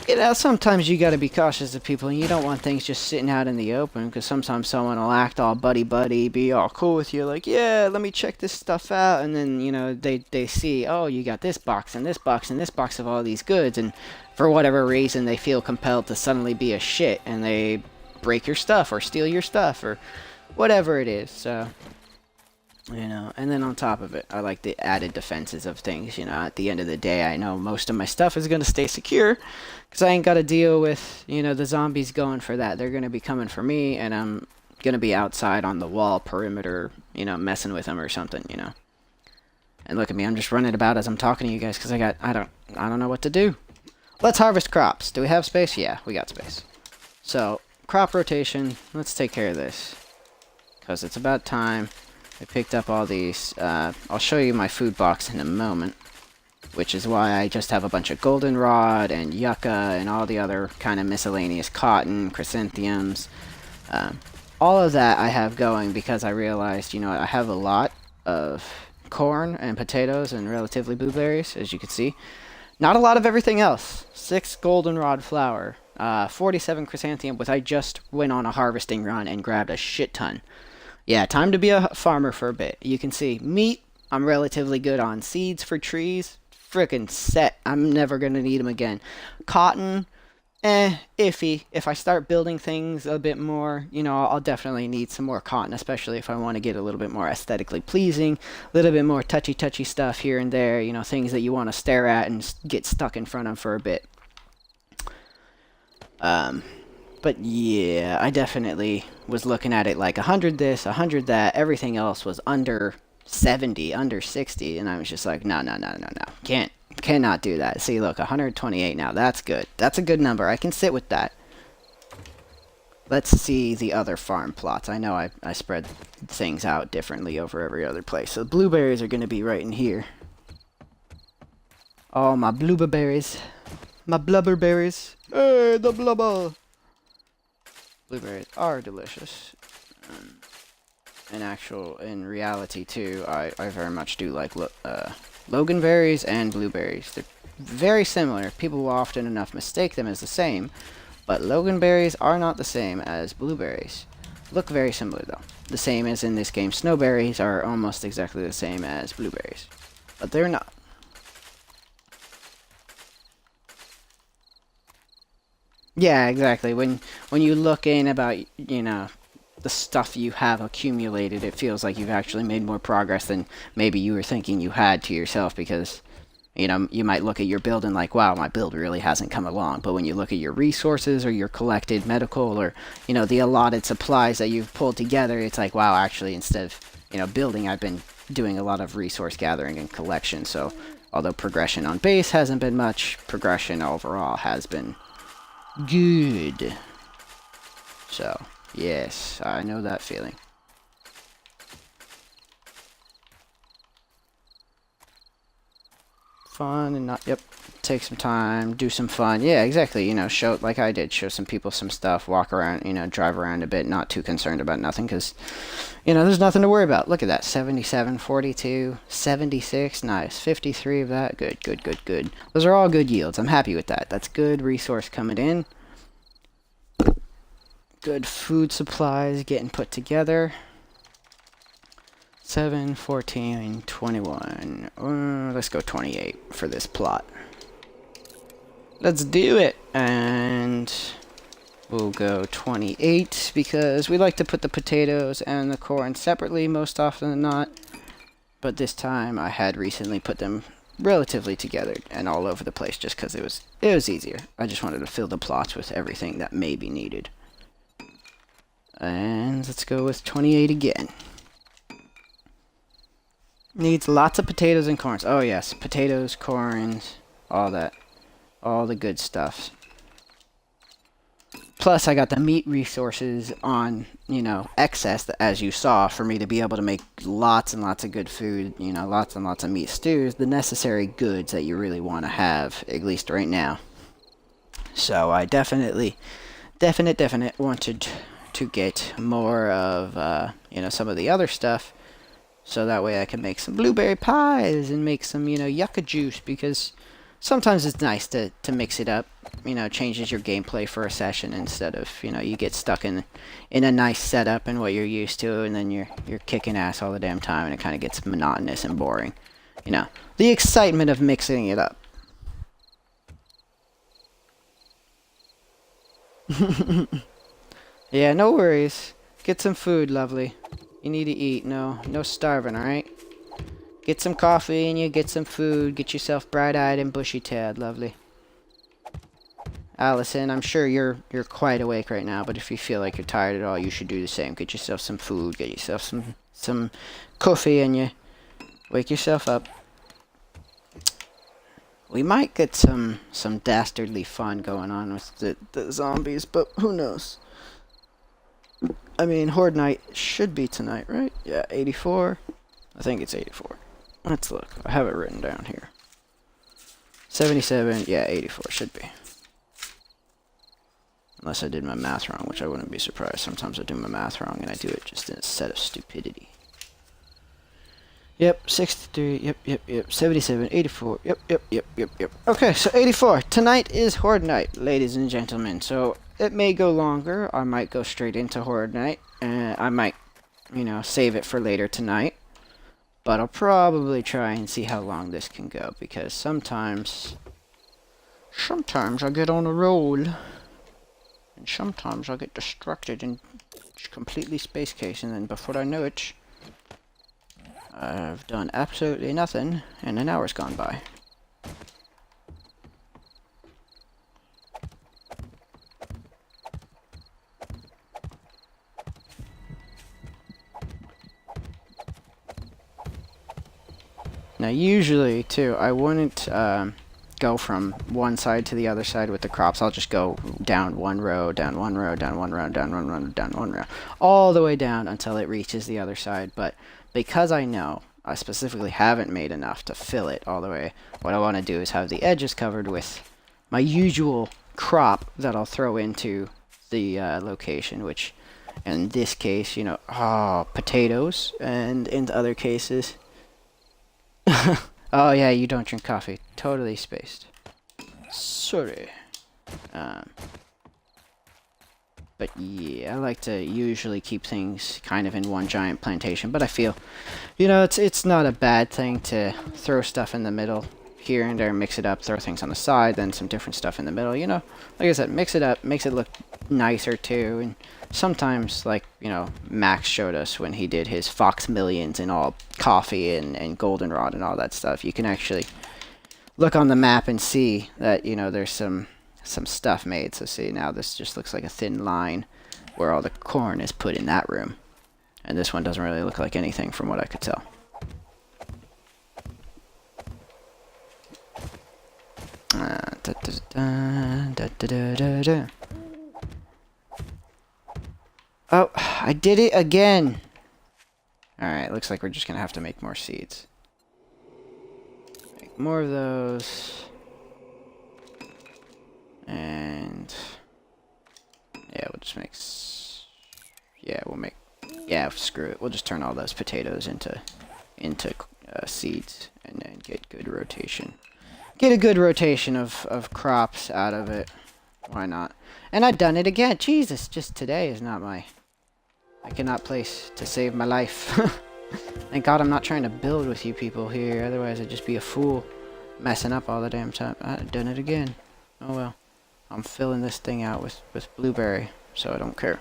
you know, sometimes you got to be cautious of people, and you don't want things just sitting out in the open, because sometimes someone will act all buddy-buddy, be all cool with you, like, yeah, let me check this stuff out, and then, you know, they see, oh, you got this box, and this box, and this box of all these goods, and for whatever reason, they feel compelled to suddenly be a shit, and they break your stuff, or steal your stuff, or whatever it is, so... You know, and then on top of it, I like the added defenses of things, you know, at the end of the day, I know most of my stuff is going to stay secure, because I ain't got to deal with, you know, the zombies going for that. They're going to be coming for me, and I'm going to be outside on the wall perimeter, you know, messing with them or something, you know. And look at me, I'm just running about as I'm talking to you guys, because I don't know what to do. Let's harvest crops. Do we have space? Yeah, we got space. So, crop rotation, let's take care of this, because it's about time. I picked up all these. I'll show you my food box in a moment, which is why I just have a bunch of goldenrod and yucca and all the other kind of miscellaneous cotton, chrysanthemums. All of that I have going because I realized, you know, I have a lot of corn and potatoes and relatively blueberries, as you can see. Not a lot of everything else. 6 goldenrod flour, 47 chrysanthemum, which I just went on a harvesting run and grabbed a shit ton. Yeah, time to be a farmer for a bit. You can see meat, I'm relatively good on. Seeds for trees, frickin' set. I'm never going to need them again. Cotton, iffy. If I start building things a bit more, you know, I'll definitely need some more cotton, especially if I want to get a little bit more aesthetically pleasing, a little bit more touchy stuff here and there, you know, things that you want to stare at and get stuck in front of for a bit. But yeah, I definitely was looking at it like 100 this, 100 that, everything else was under 70, under 60, and I was just like, no. Cannot do that. See, look, 128 now, that's good. That's a good number, I can sit with that. Let's see the other farm plots. I know I spread things out differently over every other place. So blueberries are going to be right in here. Oh, my blueberries. My blubberberries. Hey, the blubber. Blueberries are delicious. In reality too, I very much do like loganberries and blueberries. They're very similar. People will often enough mistake them as the same, but loganberries are not the same as blueberries. Look very similar though. The same as in this game, snowberries are almost exactly the same as blueberries, but they're not. Yeah, exactly. When you look in about, you know, the stuff you have accumulated, it feels like you've actually made more progress than maybe you were thinking you had to yourself, because, you know, you might look at your build and like, wow, my build really hasn't come along. But when you look at your resources or your collected medical or, you know, the allotted supplies that you've pulled together, it's like, wow, actually, instead of, you know, building, I've been doing a lot of resource gathering and collection. So although progression on base hasn't been much, progression overall has been good. So, yes, I know that feeling. Fun and not, yep, take some time, do some fun. Yeah, exactly, you know, show, like I did, show some people some stuff, walk around, you know, drive around a bit, not too concerned about nothing, because, you know, there's nothing to worry about. Look at that, 77, 42, 76, nice, 53 of that, good. Those are all good yields, I'm happy with that. That's good resource coming in. Good food supplies getting put together. 7, 14, 21. Let's go 28 for this plot. Let's do it. And We'll go 28 because we like to put the potatoes and the corn separately most often than not. But this time I had recently put them relatively together and all over the place just because it was easier. I just wanted to fill the plots with everything that may be needed. And let's go with 28 again. Needs lots of potatoes and corns. Oh yes, potatoes, corns, all that. All the good stuff. Plus, I got the meat resources on, you know, excess, as you saw, for me to be able to make lots and lots of good food, you know, lots and lots of meat stews, the necessary goods that you really want to have, at least right now. So I definite wanted to get more of, you know, some of the other stuff, so that way I can make some blueberry pies and make some, you know, yucca juice, because sometimes it's nice to mix it up. You know, changes your gameplay for a session instead of, you know, you get stuck in a nice setup and what you're used to, and then you're kicking ass all the damn time, and it kind of gets monotonous and boring. You know, the excitement of mixing it up. Yeah, no worries. Get some food, lovely. You need to eat. No starving, alright? Get some coffee and you get some food. Get yourself bright-eyed and bushy-tailed, lovely. Allison, I'm sure you're quite awake right now, but if you feel like you're tired at all, you should do the same. Get yourself some food, get yourself some coffee, and you wake yourself up. We might get some dastardly fun going on with the zombies, but who knows? I mean, Horde Night should be tonight, right? Yeah, 84. I think it's 84. Let's look. I have it written down here. 77, yeah, 84 should be. Unless I did my math wrong, which I wouldn't be surprised. Sometimes I do my math wrong and I do it just in a set of stupidity. Yep, 63, yep, 77, 84, yep. Okay, so 84. Tonight is Horde Night, ladies and gentlemen. So it may go longer. I might go straight into Horde Night. I might, you know, save it for later tonight. But I'll probably try and see how long this can go, because sometimes I get on a roll. And sometimes I get distracted and completely space case, and then before I know it, I've done absolutely nothing, and an hour's gone by. Now, usually, too, I wouldn't go from one side to the other side with the crops. I'll just go down one row, down one row, down one row, down one row, down one row, all the way down until it reaches the other side. But because I know I specifically haven't made enough to fill it all the way, what I want to do is have the edges covered with my usual crop that I'll throw into the location, which in this case, you know, potatoes, and in other cases... Oh yeah, you don't drink coffee. Totally spaced. Sorry. But yeah, I like to usually keep things kind of in one giant plantation, but I feel, you know, it's not a bad thing to throw stuff in the middle here and there, mix it up, throw things on the side, then some different stuff in the middle, you know. Like I said, mix it up, makes it look nicer too, and sometimes, like, you know, Max showed us when he did his Fox Millions and all coffee and goldenrod and all that stuff, you can actually look on the map and see that, you know, there's some stuff made. So see, now this just looks like a thin line where all the corn is put in that room, and this one doesn't really look like anything from what I could tell. Oh, I did it again. Alright, looks like we're just gonna have to make more seeds. Make more of those. And... yeah, we'll just make... yeah, screw it. We'll just turn all those potatoes into seeds, and then get good rotation. Get a good rotation of crops out of it. Why not? And I've done it again. Jesus, just today is not my... I cannot place to save my life. Thank God I'm not trying to build with you people here. Otherwise I'd just be a fool messing up all the damn time. I've done it again. Oh well. I'm filling this thing out with blueberry, so I don't care.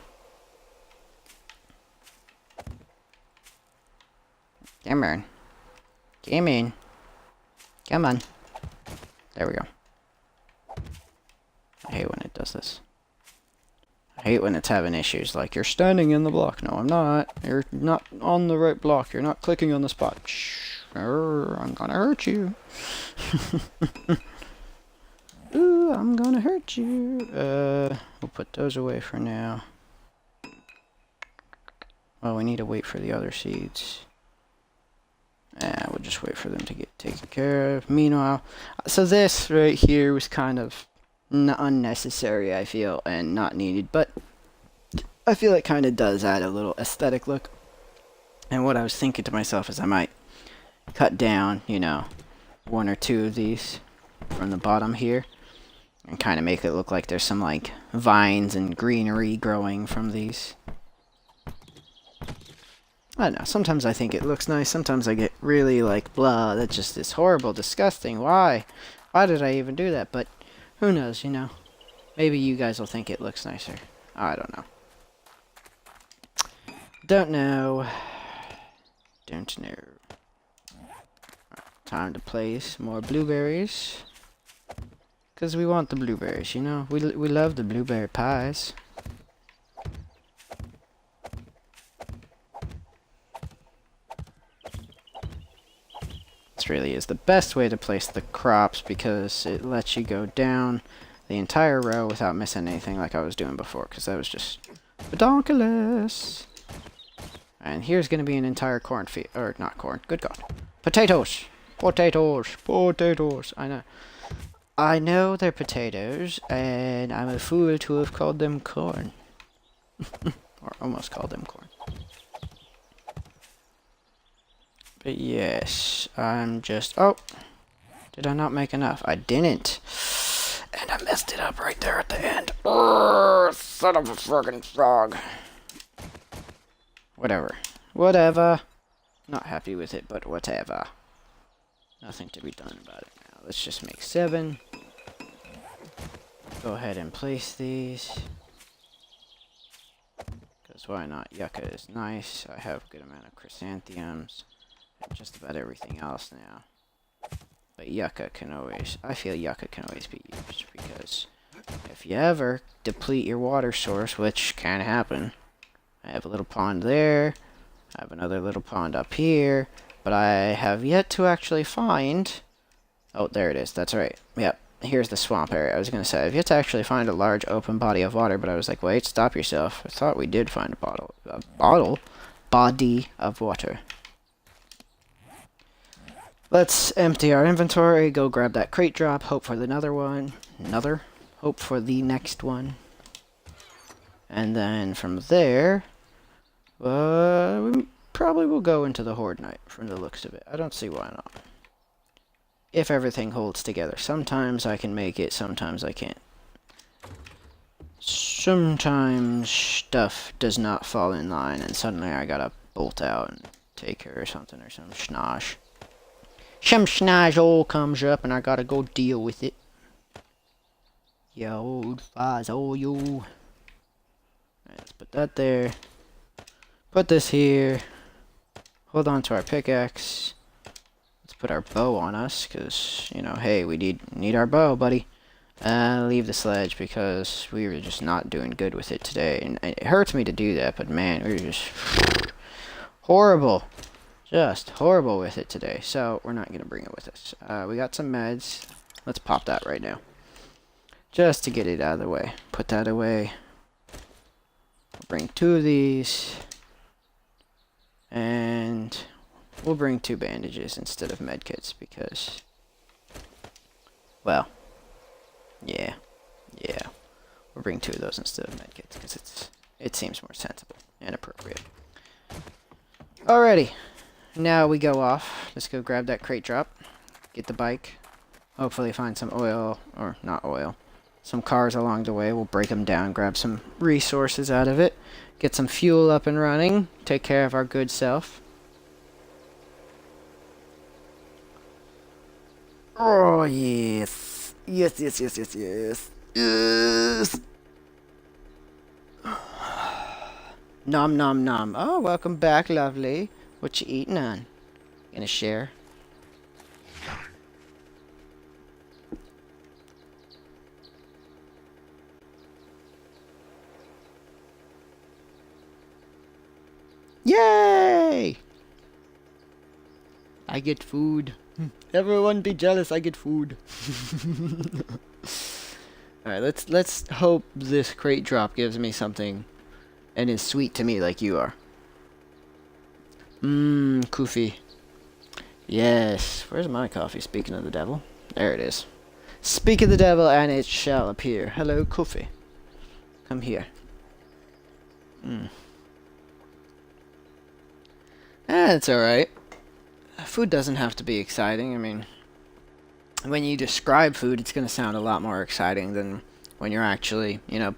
Come on. Come in. Come on. There we go. I hate when it does this. I hate when it's having issues, like, you're standing in the block. No, I'm not. You're not on the right block. You're not clicking on the spot. Shh. I'm gonna hurt you. Ooh, I'm gonna hurt you. We'll put those away for now. Well, we need to wait for the other seeds. We'll just wait for them to get taken care of. Meanwhile, so this right here was kind of unnecessary, I feel, and not needed, but I feel it kind of does add a little aesthetic look. And what I was thinking to myself is I might cut down, you know, 1 or 2 of these from the bottom here and kind of make it look like there's some, like, vines and greenery growing from these. I don't know, sometimes I think it looks nice, sometimes I get really like, blah, that's just this horrible, disgusting, why? Why did I even do that? But who knows, you know? Maybe you guys will think it looks nicer. I don't know. Don't know. Don't know. Time to place more blueberries. Because we want the blueberries, you know? We love the blueberry pies. This really is the best way to place the crops because it lets you go down the entire row without missing anything like I was doing before, because that was just ridiculous. And here's going to be an entire cornfield, or not corn, good God. Potatoes! Potatoes! Potatoes! I know they're potatoes, and I'm a fool to have called them corn. Or almost called them corn. But yes, I'm just... Oh! Did I not make enough? I didn't. And I messed it up right there at the end. Urgh, son of a friggin' frog. Whatever. Whatever. Not happy with it, but whatever. Nothing to be done about it now. Let's just make 7. Go ahead and place these. Because why not? Yucca is nice. I have a good amount of chrysanthemums. And just about everything else now. But yucca can always... I feel yucca can always be used. Because if you ever deplete your water source, which can happen... I have a little pond there. I have another little pond up here. But I have yet to actually find... Oh, there it is. That's right. Yep. Here's the swamp area. I was going to say, I've yet to actually find a large open body of water, but I was like, wait, stop yourself. I thought we did find a body of water. Let's empty our inventory, go grab that crate drop, hope for another one. Hope for the next one. And then from there, we probably will go into the horde night from the looks of it. I don't see why not. If everything holds together. Sometimes I can make it, sometimes I can't. Sometimes stuff does not fall in line and suddenly I gotta bolt out and take her or something or some schnosh. Some schnosh all comes up and I gotta go deal with it. Yo, old fuzz, oh yo. Alright, let's put that there. Put this here. Hold on to our pickaxe. Let's put our bow on us, because, you know, hey, we need our bow, buddy. Leave the sledge, because we were just not doing good with it today. And it hurts me to do that, but man, we were just horrible. Just horrible with it today. So, we're not going to bring it with us. We got some meds. Let's pop that right now. Just to get it out of the way. Put that away. Bring 2 of these. And we'll bring 2 bandages instead of medkits because, well, yeah. We'll bring 2 of those instead of medkits because it seems more sensible and appropriate. Alrighty, now we go off. Let's go grab that crate drop, get the bike, hopefully find some oil, or not oil, some cars along the way. We'll break them down, grab some resources out of it. Get some fuel up and running. Take care of our good self. Oh, yes. Yes. Yes. Nom nom nom. Oh, welcome back, lovely. What you eating on? Gonna share? Yay! I get food. Everyone be jealous, I get food. Alright, let's hope this crate drop gives me something and is sweet to me like you are. Mmm, Koofy. Yes. Where's my coffee? Speaking of the devil. There it is. Speak of the devil and it shall appear. Hello, Koofy. Come here. It's alright. Food doesn't have to be exciting. I mean, when you describe food, it's going to sound a lot more exciting than when you're actually, you know,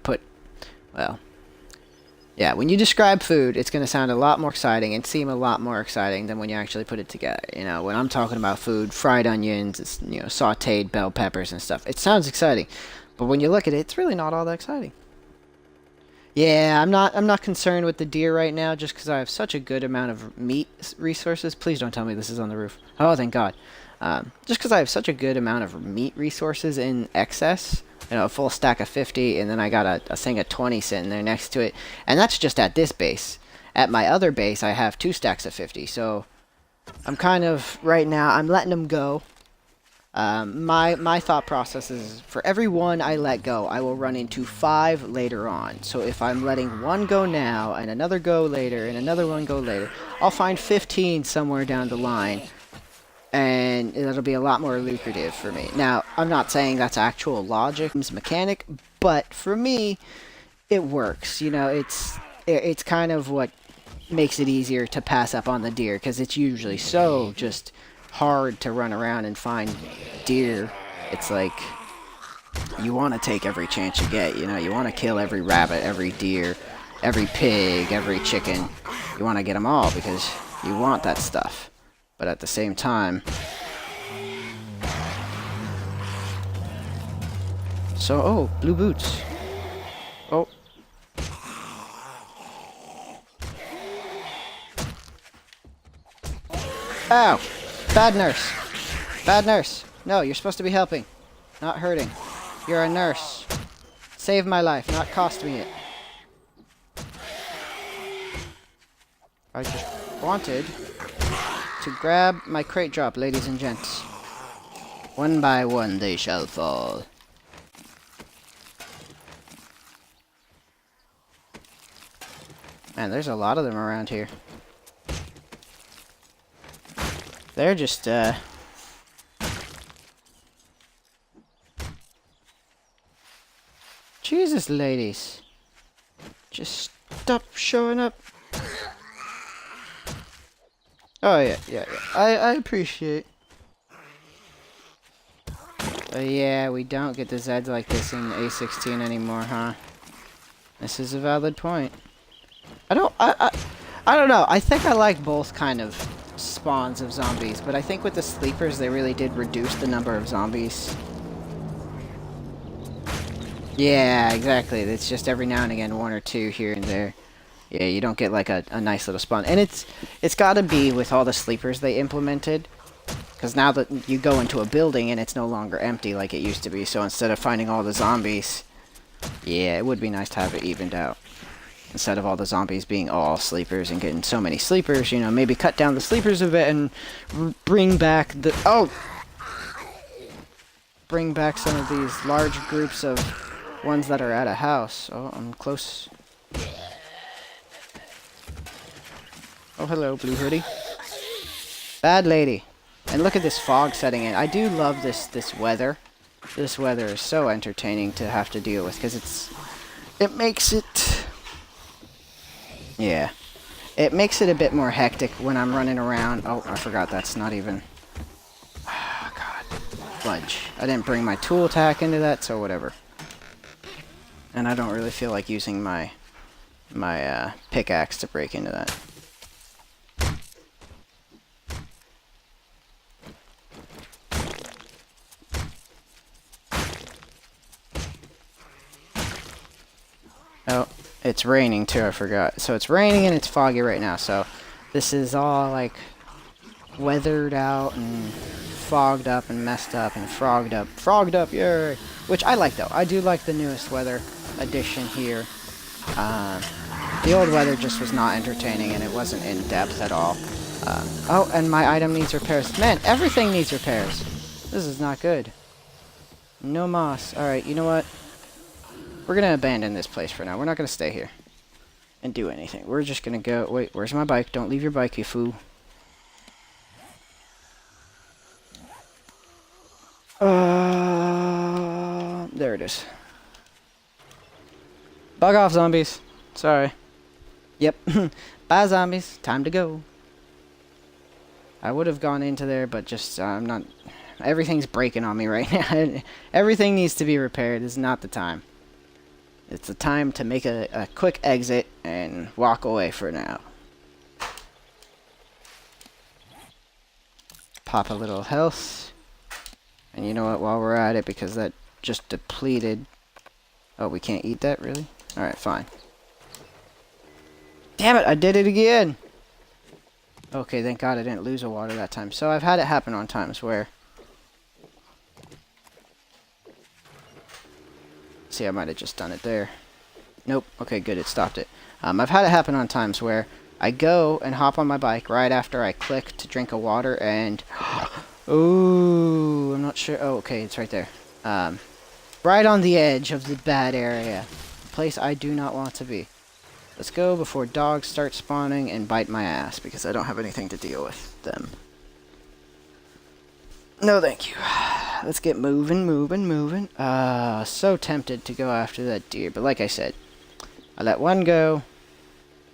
yeah, when you describe food, it's going to sound a lot more exciting and seem a lot more exciting than when you actually put it together. You know, when I'm talking about food, fried onions, it's, you know, sautéed bell peppers and stuff, it sounds exciting. But when you look at it, it's really not all that exciting. Yeah, I'm not concerned with the deer right now just because I have such a good amount of meat resources. Please don't tell me this is on the roof. Oh, thank God. Just because I have such a good amount of meat resources in excess, you know, a full stack of 50, and then I got a thing of 20 sitting there next to it. And that's just at this base. At my other base, I have 2 stacks of 50. So I'm kind of, right now, I'm letting them go. My thought process is for every one I let go, I will run into 5 later on. So if I'm letting one go now, and another go later, and another one go later, I'll find 15 somewhere down the line. And it'll be a lot more lucrative for me. Now, I'm not saying that's actual logic, it's mechanic, but for me, it works. You know, it's kind of what makes it easier to pass up on the deer, because it's usually so just hard to run around and find deer. It's like, you want to take every chance you get, you know, you want to kill every rabbit, every deer, every pig, every chicken. You want to get them all because you want that stuff. But at the same time... So, oh, blue boots. Oh. Ow! Bad nurse. Bad nurse. No, you're supposed to be helping, not hurting. You're a nurse. Save my life, not cost me it. I just wanted to grab my crate drop, ladies and gents. One by one they shall fall. Man, there's a lot of them around here. They're just, Jesus, ladies. Just stop showing up. Oh, yeah. I appreciate. Yeah, we don't get the Zeds like this in A16 anymore, huh? This is a valid point. I don't know. I think I like both kind of spawns of zombies, but I think with the sleepers, they really did reduce the number of zombies. Yeah, exactly. It's just every now and again, 1 or 2 here and there. Yeah, you don't get like a nice little spawn. And it's gotta be with all the sleepers they implemented. Because now that you go into a building and it's no longer empty like it used to be. So instead of finding all the zombies, yeah, it would be nice to have it evened out. Instead of all the zombies being all sleepers and getting so many sleepers, you know, maybe cut down the sleepers a bit and bring back the... Oh! Bring back some of these large groups of ones that are at a house. Oh, I'm close. Oh, hello, blue hoodie. Bad lady. And look at this fog setting in. I do love this weather. This weather is so entertaining to have to deal with because it makes it... Yeah. It makes it a bit more hectic when I'm running around. Oh, I forgot that's not even... Oh, God. Fudge. I didn't bring my tool attack into that, so whatever. And I don't really feel like using my pickaxe to break into that. It's raining too, I forgot. So it's raining and it's foggy right now, so this is all like weathered out and fogged up and messed up and frogged up. Frogged up, yay! Which I like though. I do like the newest weather addition here. The old weather just was not entertaining and it wasn't in depth at all. Oh, and my item needs repairs. Man, everything needs repairs. This is not good. No moss. Alright, you know what? We're gonna abandon this place for now. We're not gonna stay here and do anything. We're just gonna go... Wait, where's my bike? Don't leave your bike, you fool. There it is. Bug off, zombies. Sorry. Yep. Bye, zombies. Time to go. I would have gone into there, but just, I'm not... Everything's breaking on me right now. Everything needs to be repaired. It's not the time. It's the time to make a quick exit and walk away for now. Pop a little health. And you know what, while we're at it, because that just depleted... Oh, we can't eat that, really? Alright, fine. Damn it, I did it again! Okay, thank God I didn't lose a water that time. So I've had it happen on times where... See, I might have just done it there. Nope. Okay, good, it stopped it. I've had it happen on times where I go and hop on my bike right after I click to drink a water and... Ooh, I'm not sure. Oh, okay, it's right there. Right on the edge of the bad area. A place I do not want to be. Let's go before dogs start spawning and bite my ass, because I don't have anything to deal with them. No, thank you. Let's get moving, moving. So tempted to go after that deer, but like I said, I let one go.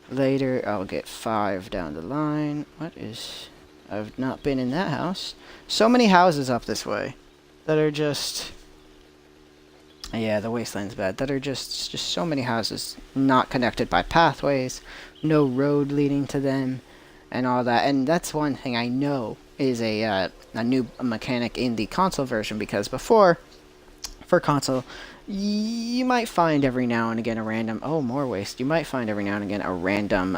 Later, I'll get 5 down the line. What is... I've not been in that house. So many houses up this way that are just... Yeah, the wasteland's bad. That are just so many houses not connected by pathways, no road leading to them, and all that. And that's one thing I know is a new mechanic in the console version, because before, for console, you might find every now and again a random... Oh, more waste. You might find every now and again a random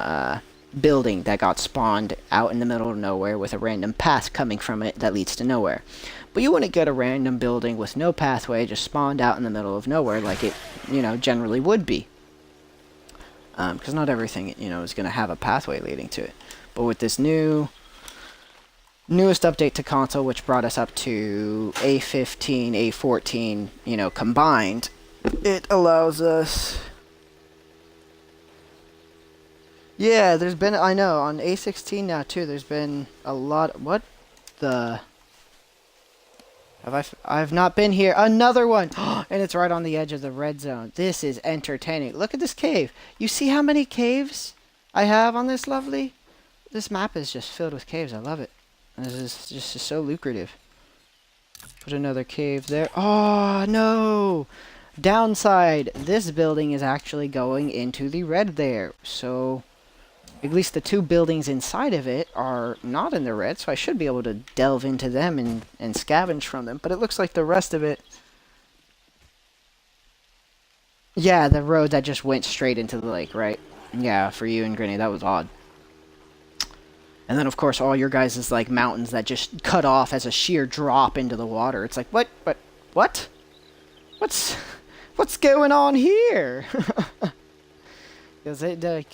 building that got spawned out in the middle of nowhere with a random path coming from it that leads to nowhere. But you wouldn't get a random building with no pathway just spawned out in the middle of nowhere like it, you know, generally would be. Because not everything, you know, is going to have a pathway leading to it. But with this newest update to console, which brought us up to A15, A14, you know, combined, it allows us... Yeah, there's been, I know, on A16 now too, there's been a lot... What the... I've not been here. Another one! And it's right on the edge of the red zone. This is entertaining. Look at this cave. You see how many caves I have on this lovely... This map is just filled with caves. I love it. This is just so lucrative. Put another cave there. Oh, no! Downside. This building is actually going into the red there. So... At least the 2 buildings inside of it are not in the red, so I should be able to delve into them and scavenge from them. But it looks like the rest of it... Yeah, the road that just went straight into the lake, right? Yeah, for you and Grinny, that was odd. And then, of course, all your guys' like mountains that just cut off as a sheer drop into the water. It's like, what? What's going on here? Because it, like...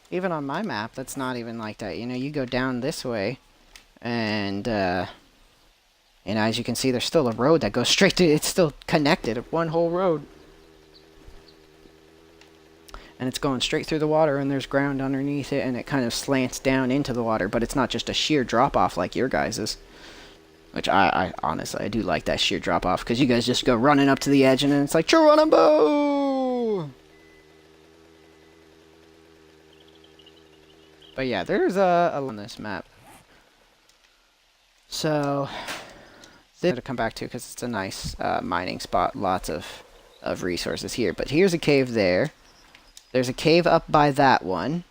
Even on my map, that's not even like that. You know, you go down this way, and as you can see, there's still a road that goes straight to... It's still connected, one whole road. And it's going straight through the water, and there's ground underneath it, and it kind of slants down into the water, but it's not just a sheer drop-off like your guys's. Which I honestly, I do like that sheer drop-off, because you guys just go running up to the edge, and then it's like, Geronimo! But yeah, there's a on this map. So, this to come back to because it's a nice mining spot. Lots of resources here. But here's a cave there. There's a cave up by that one.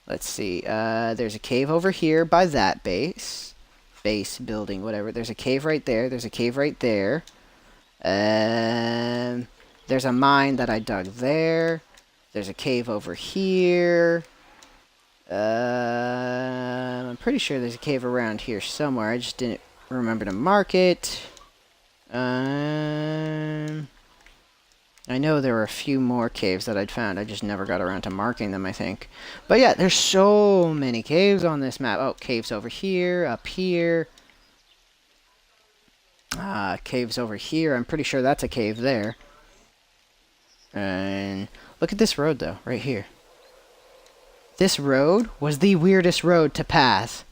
Let's see. There's a cave over here by that base. Base, building, whatever. There's a cave right there. There's a cave right there. There's a mine that I dug there. There's a cave over here. I'm pretty sure there's a cave around here somewhere. I just didn't remember to mark it. I know there were a few more caves that I'd found. I just never got around to marking them, I think. But yeah, there's so many caves on this map. Oh, caves over here, up here. Caves over here. I'm pretty sure that's a cave there. And look at this road, though, right here. This road was the weirdest road to pass.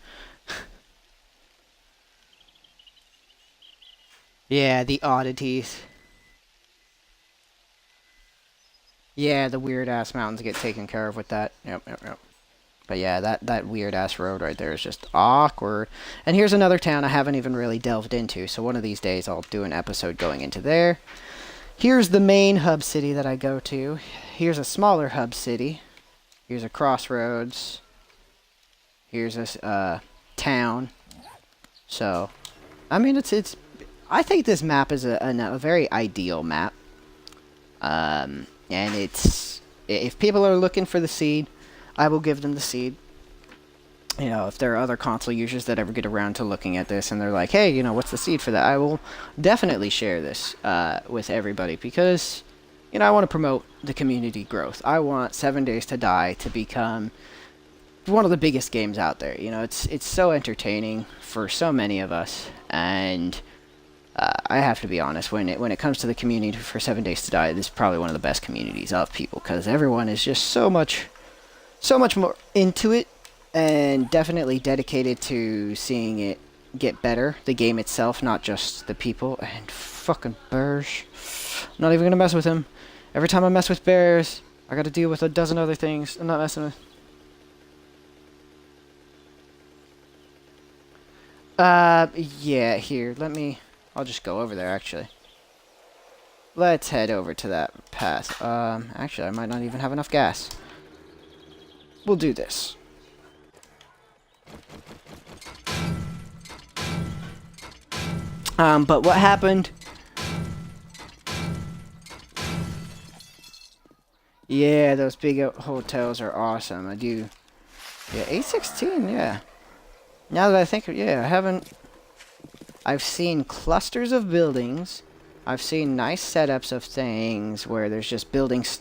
Yeah, the oddities. Yeah, the weird-ass mountains get taken care of with that. Yep. But yeah, that weird-ass road right there is just awkward. And here's another town I haven't even really delved into, so one of these days I'll do an episode going into there. Here's the main hub city that I go to. Here's a smaller hub city. Here's a crossroads. Here's a town. So, I mean, it's. I think this map is a very ideal map. And it's, if people are looking for the seed, I will give them the seed. You know, if there are other console users that ever get around to looking at this and they're like, hey, you know, what's the seed for that? I will definitely share this with everybody because, you know, I want to promote the community growth. I want 7 Days to Die to become one of the biggest games out there. You know, it's so entertaining for so many of us, and I have to be honest, when it comes to the community for 7 Days to Die, this is probably one of the best communities of people because everyone is just so much more into it and definitely dedicated to seeing it get better. The game itself, not just the people. And fucking bears. I'm not even gonna mess with him. Every time I mess with bears, I gotta deal with a dozen other things I'm not messing with. Yeah, here, I'll just go over there, actually. Let's head over to that path. Actually, I might not even have enough gas. We'll do this. But what happened? Yeah, those big hotels are awesome. I do. Yeah, A16, yeah. Now that I think, yeah, I've seen clusters of buildings. I've seen nice setups of things where there's just buildings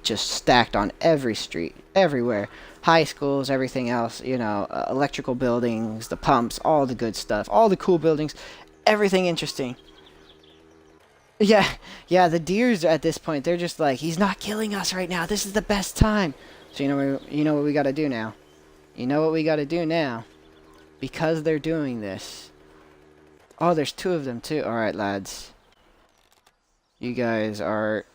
just stacked on every street, everywhere. High schools, everything else, you know, electrical buildings, the pumps, all the good stuff, all the cool buildings, everything interesting. Yeah, the deers at this point, they're just like, he's not killing us right now. This is the best time. So you know what we got to do now. You know what we got to do now. Because they're doing this. Oh, there's two of them too. All right, lads. You guys are...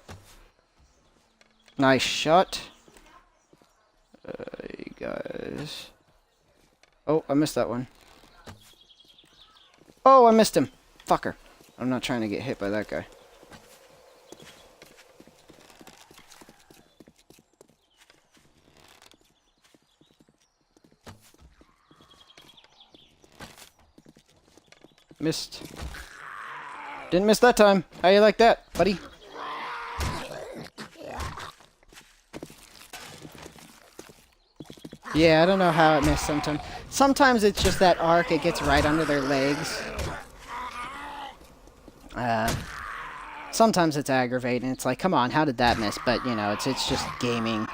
Nice shot. You guys... Oh, I missed that one. Oh, I missed him. Fucker. I'm not trying to get hit by that guy. Missed. Didn't miss that time. How you like that, buddy? Yeah, I don't know how it missed sometimes. Sometimes it's just that arc, it gets right under their legs. Sometimes it's aggravating. It's like, come on, how did that miss? But, you know, it's just game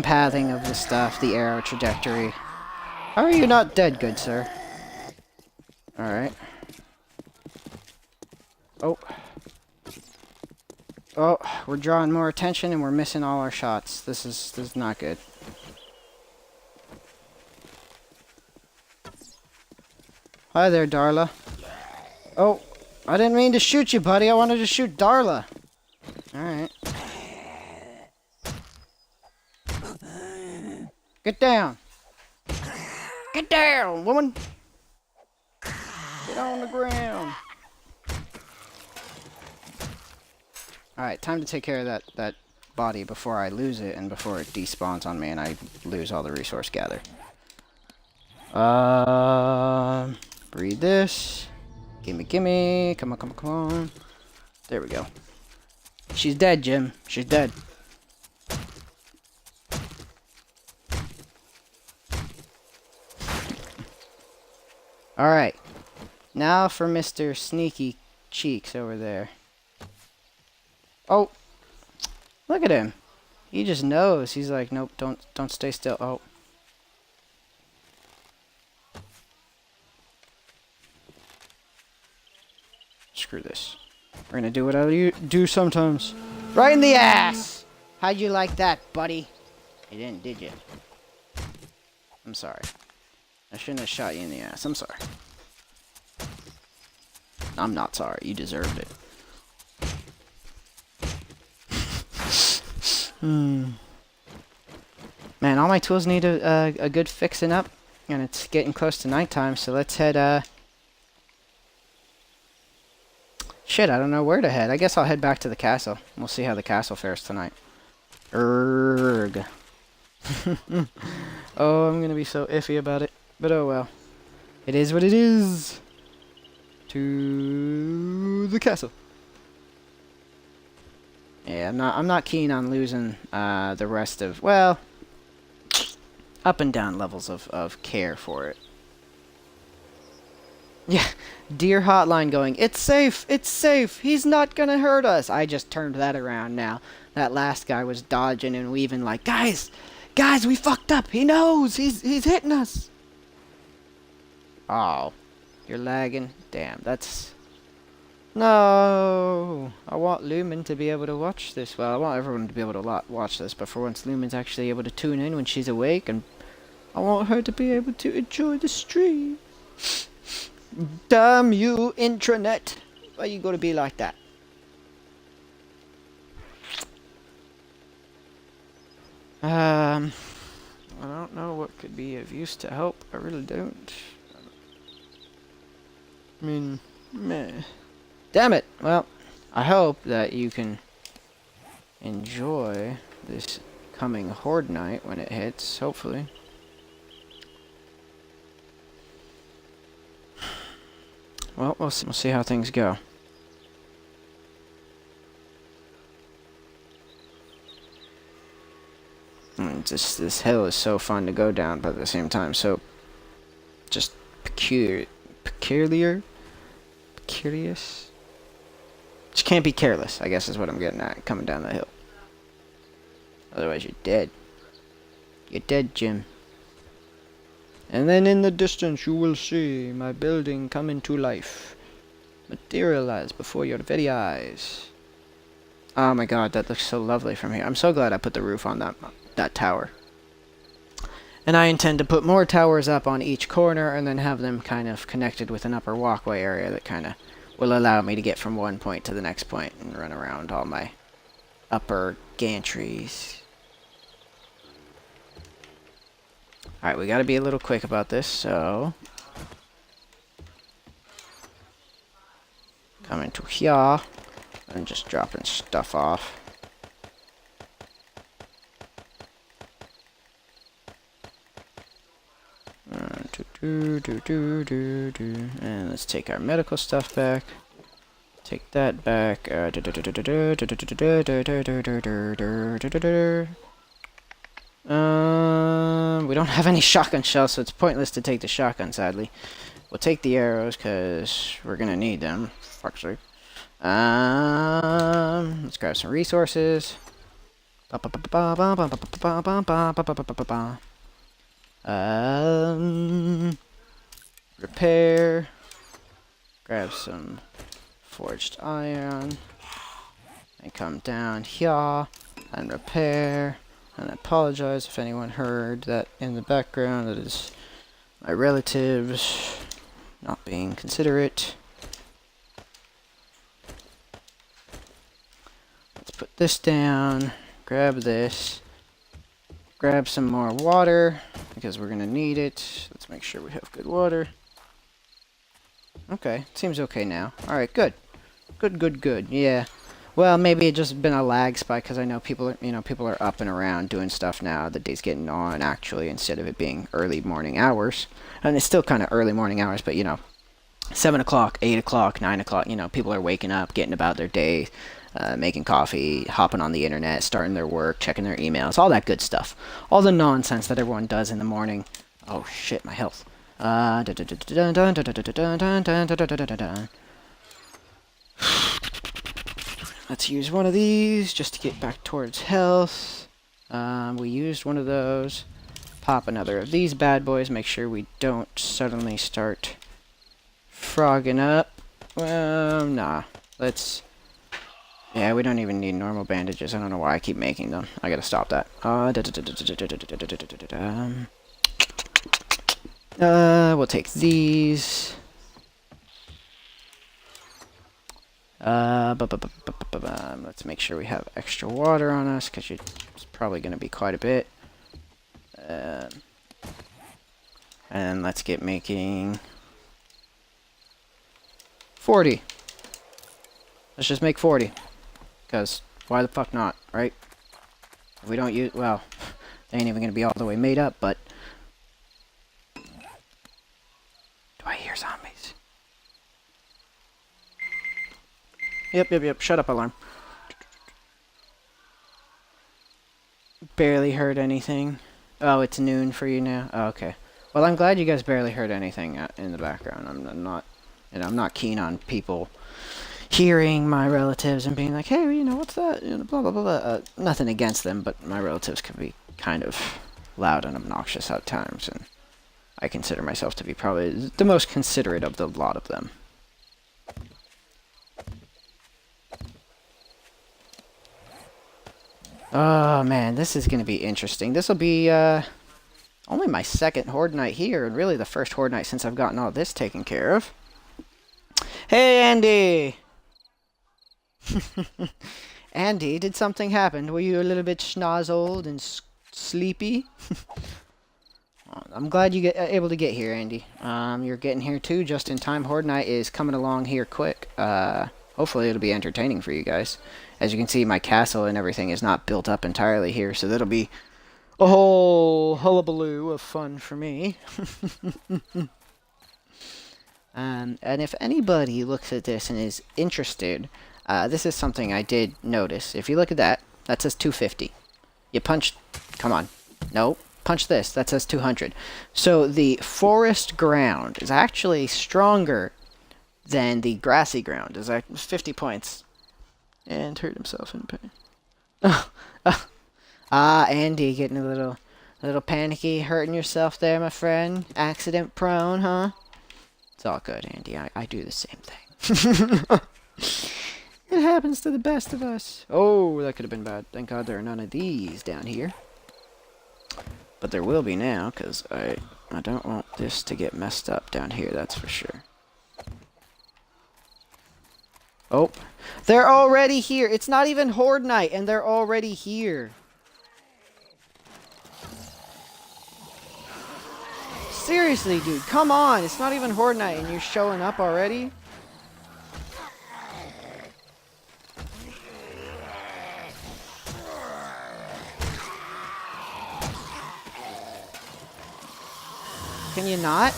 pathing of the stuff, the arrow trajectory. How are you not dead, good sir? Alright. Oh, we're drawing more attention and we're missing all our shots. This is not good. Hi there, Darla. Oh, I didn't mean to shoot you, buddy. I wanted to shoot Darla. Alright. Get down. Get down, woman. Get on the ground. Alright, time to take care of that body before I lose it and before it despawns on me and I lose all the resource gather. Breed this. Gimme. Come on. There we go. She's dead, Jim. She's dead. Alright. Now for Mr. Sneaky Cheeks over there. Oh! Look at him. He just knows. He's like, nope, don't stay still. Oh. Screw this. We're gonna do what I do sometimes. Right in the ass! How'd you like that, buddy? You didn't, did you? I'm sorry. I shouldn't have shot you in the ass. I'm sorry. I'm not sorry. You deserved it. Man, all my tools need a good fixing up. And it's getting close to nighttime, so let's head, Shit, I don't know where to head. I guess I'll head back to the castle. We'll see how the castle fares tonight. Erg. Oh, I'm gonna be so iffy about it. But oh well. It is what it is. To the castle. Yeah, I'm not keen on losing the rest of, well, up and down levels of care for it. Yeah, deer hotline going, it's safe, he's not gonna hurt us. I just turned that around now. That last guy was dodging and weaving like, guys, we fucked up, he knows, he's hitting us. Oh, you're lagging? Damn, that's... No! I want Lumen to be able to watch this. Well, I want everyone to be able to watch this, but for once Lumen's actually able to tune in when she's awake, and I want her to be able to enjoy the stream. Damn you, intranet! Why you gotta be like that? I don't know what could be of use to help. I really don't. I mean, meh. Damn it! Well, I hope that you can enjoy this coming horde night when it hits, hopefully. Well, we'll see how things go. This hill is so fun to go down, but at the same time, so just peculiar. Just can't be careless, I guess is what I'm getting at, coming down the hill. Otherwise, you're dead. You're dead, Jim. And then in the distance, you will see my building come into life. Materialize before your very eyes. Oh my god, that looks so lovely from here. I'm so glad I put the roof on that tower. And I intend to put more towers up on each corner and then have them kind of connected with an upper walkway area that kind of will allow me to get from one point to the next point and run around all my upper gantries. Alright, we gotta be a little quick about this, so... Coming to here, and just dropping stuff off. And let's take our medical stuff back. Take that back. We don't have any shotgun shells, so it's pointless to take the shotgun, sadly. We'll take the arrows, because we're going to need them. Fuck's sake. Let's grab some resources. Repair. Grab some forged iron. And come down here and repair. And I apologize if anyone heard that in the background. That is my relatives not being considerate. Let's put this down. Grab this. Grab some more water, because we're going to need it. Let's make sure we have good water. Okay, seems okay now. Alright, good. Good. Yeah. Well, maybe it just been a lag spike, because I know people are up and around doing stuff now. The day's getting on, actually, instead of it being early morning hours. And it's still kind of early morning hours, but, 7 o'clock, 8 o'clock, 9 o'clock, people are waking up, getting about their day. Making coffee, hopping on the internet, starting their work, checking their emails, all that good stuff. All the nonsense that everyone does in the morning. Oh shit, my health. Let's use one of these just to get back towards health. We used one of those. Pop another of these bad boys. Make sure we don't suddenly start frogging up. Nah. Let's... Yeah, we don't even need normal bandages. I don't know why I keep making them. I gotta stop that. We'll take these. Let's make sure we have extra water on us, because it's probably going to be quite a bit. And let's get making 40. Let's just make 40. Because why the fuck not, right? If we don't use... Well, they ain't even going to be all the way made up, but... Do I hear zombies? Yep. Shut up, alarm. Barely heard anything. Oh, it's noon for you now? Oh, okay. Well, I'm glad you guys barely heard anything in the background. I'm not keen on people hearing my relatives and being like, hey, you know, what's that? You know, blah, blah, blah, blah. Nothing against them, but my relatives can be kind of loud and obnoxious at times, and I consider myself to be probably the most considerate of the lot of them. Oh, man, this is going to be interesting. This will be only my second horde night here, and really the first horde night since I've gotten all this taken care of. Hey, Andy! Andy, did something happen? Were you a little bit schnozzled and sleepy? I'm glad you get able to get here, Andy. You're getting here too, just in time. Horde night is coming along here quick. Hopefully it'll be entertaining for you guys. As you can see, my castle and everything is not built up entirely here, so that'll be a whole hullabaloo of fun for me. And if anybody looks at this and is interested, this is something I did notice. If you look at that, that says 250. You punch... Come on. No. Punch this. That says 200. So the forest ground is actually stronger than the grassy ground. Is 50 points. And hurt himself in pain. Andy, getting a little panicky, hurting yourself there, my friend. Accident prone, huh? It's all good, Andy. I do the same thing. It happens to the best of us. Oh, that could have been bad. Thank God there are none of these down here. But there will be now, because I don't want this to get messed up down here, that's for sure. Oh, they're already here. It's not even horde night, and they're already here. Seriously, dude, come on. It's not even horde night, and you're showing up already? Can you not?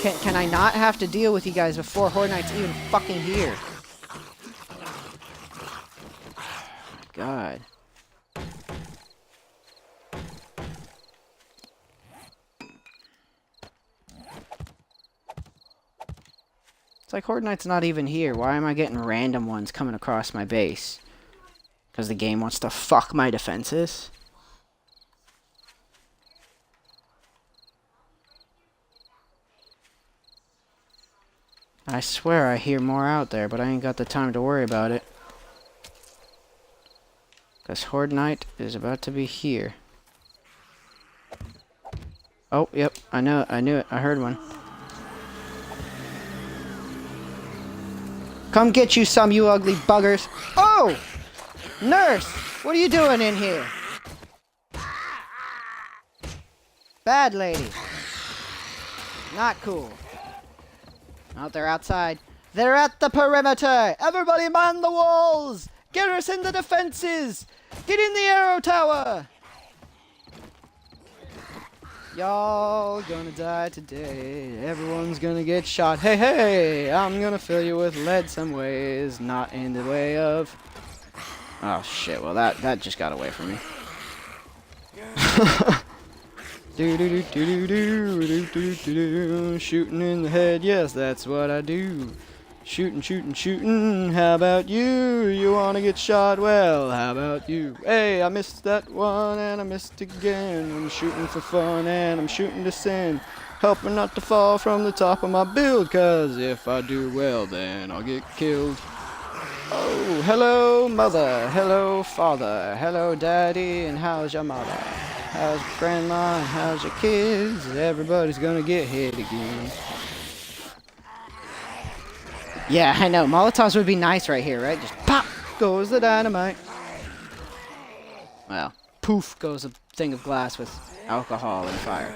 Can I not have to deal with you guys before horde night's even fucking here? God. It's like horde night's not even here. Why am I getting random ones coming across my base? Because the game wants to fuck my defenses? I swear I hear more out there, but I ain't got the time to worry about it. Because horde night is about to be here. Oh, yep, I knew it, I heard one. Come get you some, you ugly buggers. Oh! Nurse! What are you doing in here? Bad lady. Not cool. Oh, they're outside. They're at the perimeter! Everybody man the walls! Garrison the defenses! Get in the arrow tower! Y'all gonna die today. Everyone's gonna get shot. Hey, hey! I'm gonna fill you with lead some ways. Not in the way of... Oh, shit. Well, that just got away from me. Do do do do do do do do do. Shooting in the head, yes, that's what I do. Shooting, shooting, shooting. How about you? You wanna get shot? Well, how about you? Hey, I missed that one and I missed again. I'm shooting for fun and I'm shooting to sin. Hoping not to fall from the top of my build, 'cause if I do well, then I'll get killed. Oh, hello, mother. Hello, father. Hello, daddy. And how's your mother? How's your grandma? And how's your kids? Everybody's gonna get hit again. Yeah, I know. Molotovs would be nice right here, right? Just pop goes the dynamite. Well, poof goes a thing of glass with alcohol and fire.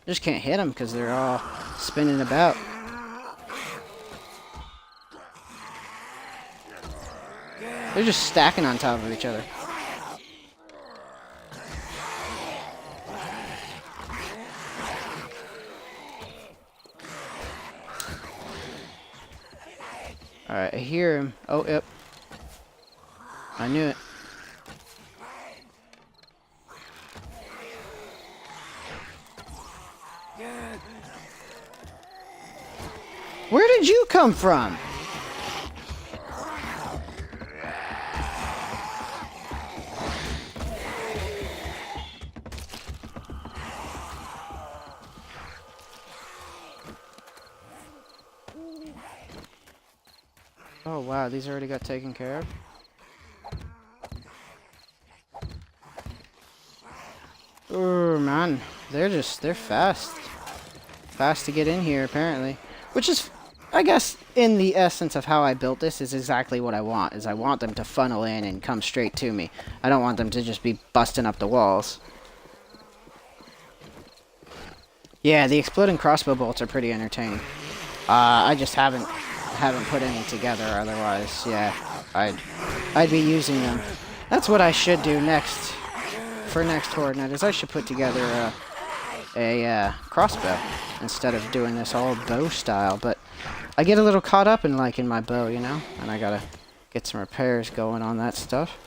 Just can't hit them because they're all spinning about. They're just stacking on top of each other. Alright, I hear him. Oh, yep. I knew it. Where did you come from? Oh wow, these already got taken care of. Oh man, they're fast. Fast to get in here apparently. Which is, I guess, in the essence of how I built this is exactly what I want. Is I want them to funnel in and come straight to me. I don't want them to just be busting up the walls. Yeah, the exploding crossbow bolts are pretty entertaining. I just haven't put any together, otherwise, yeah, I'd be using them. That's what I should do next, for next Horde Night, is I should put together a crossbow, instead of doing this all bow style, but I get a little caught up in liking my bow, you know, and I gotta get some repairs going on that stuff.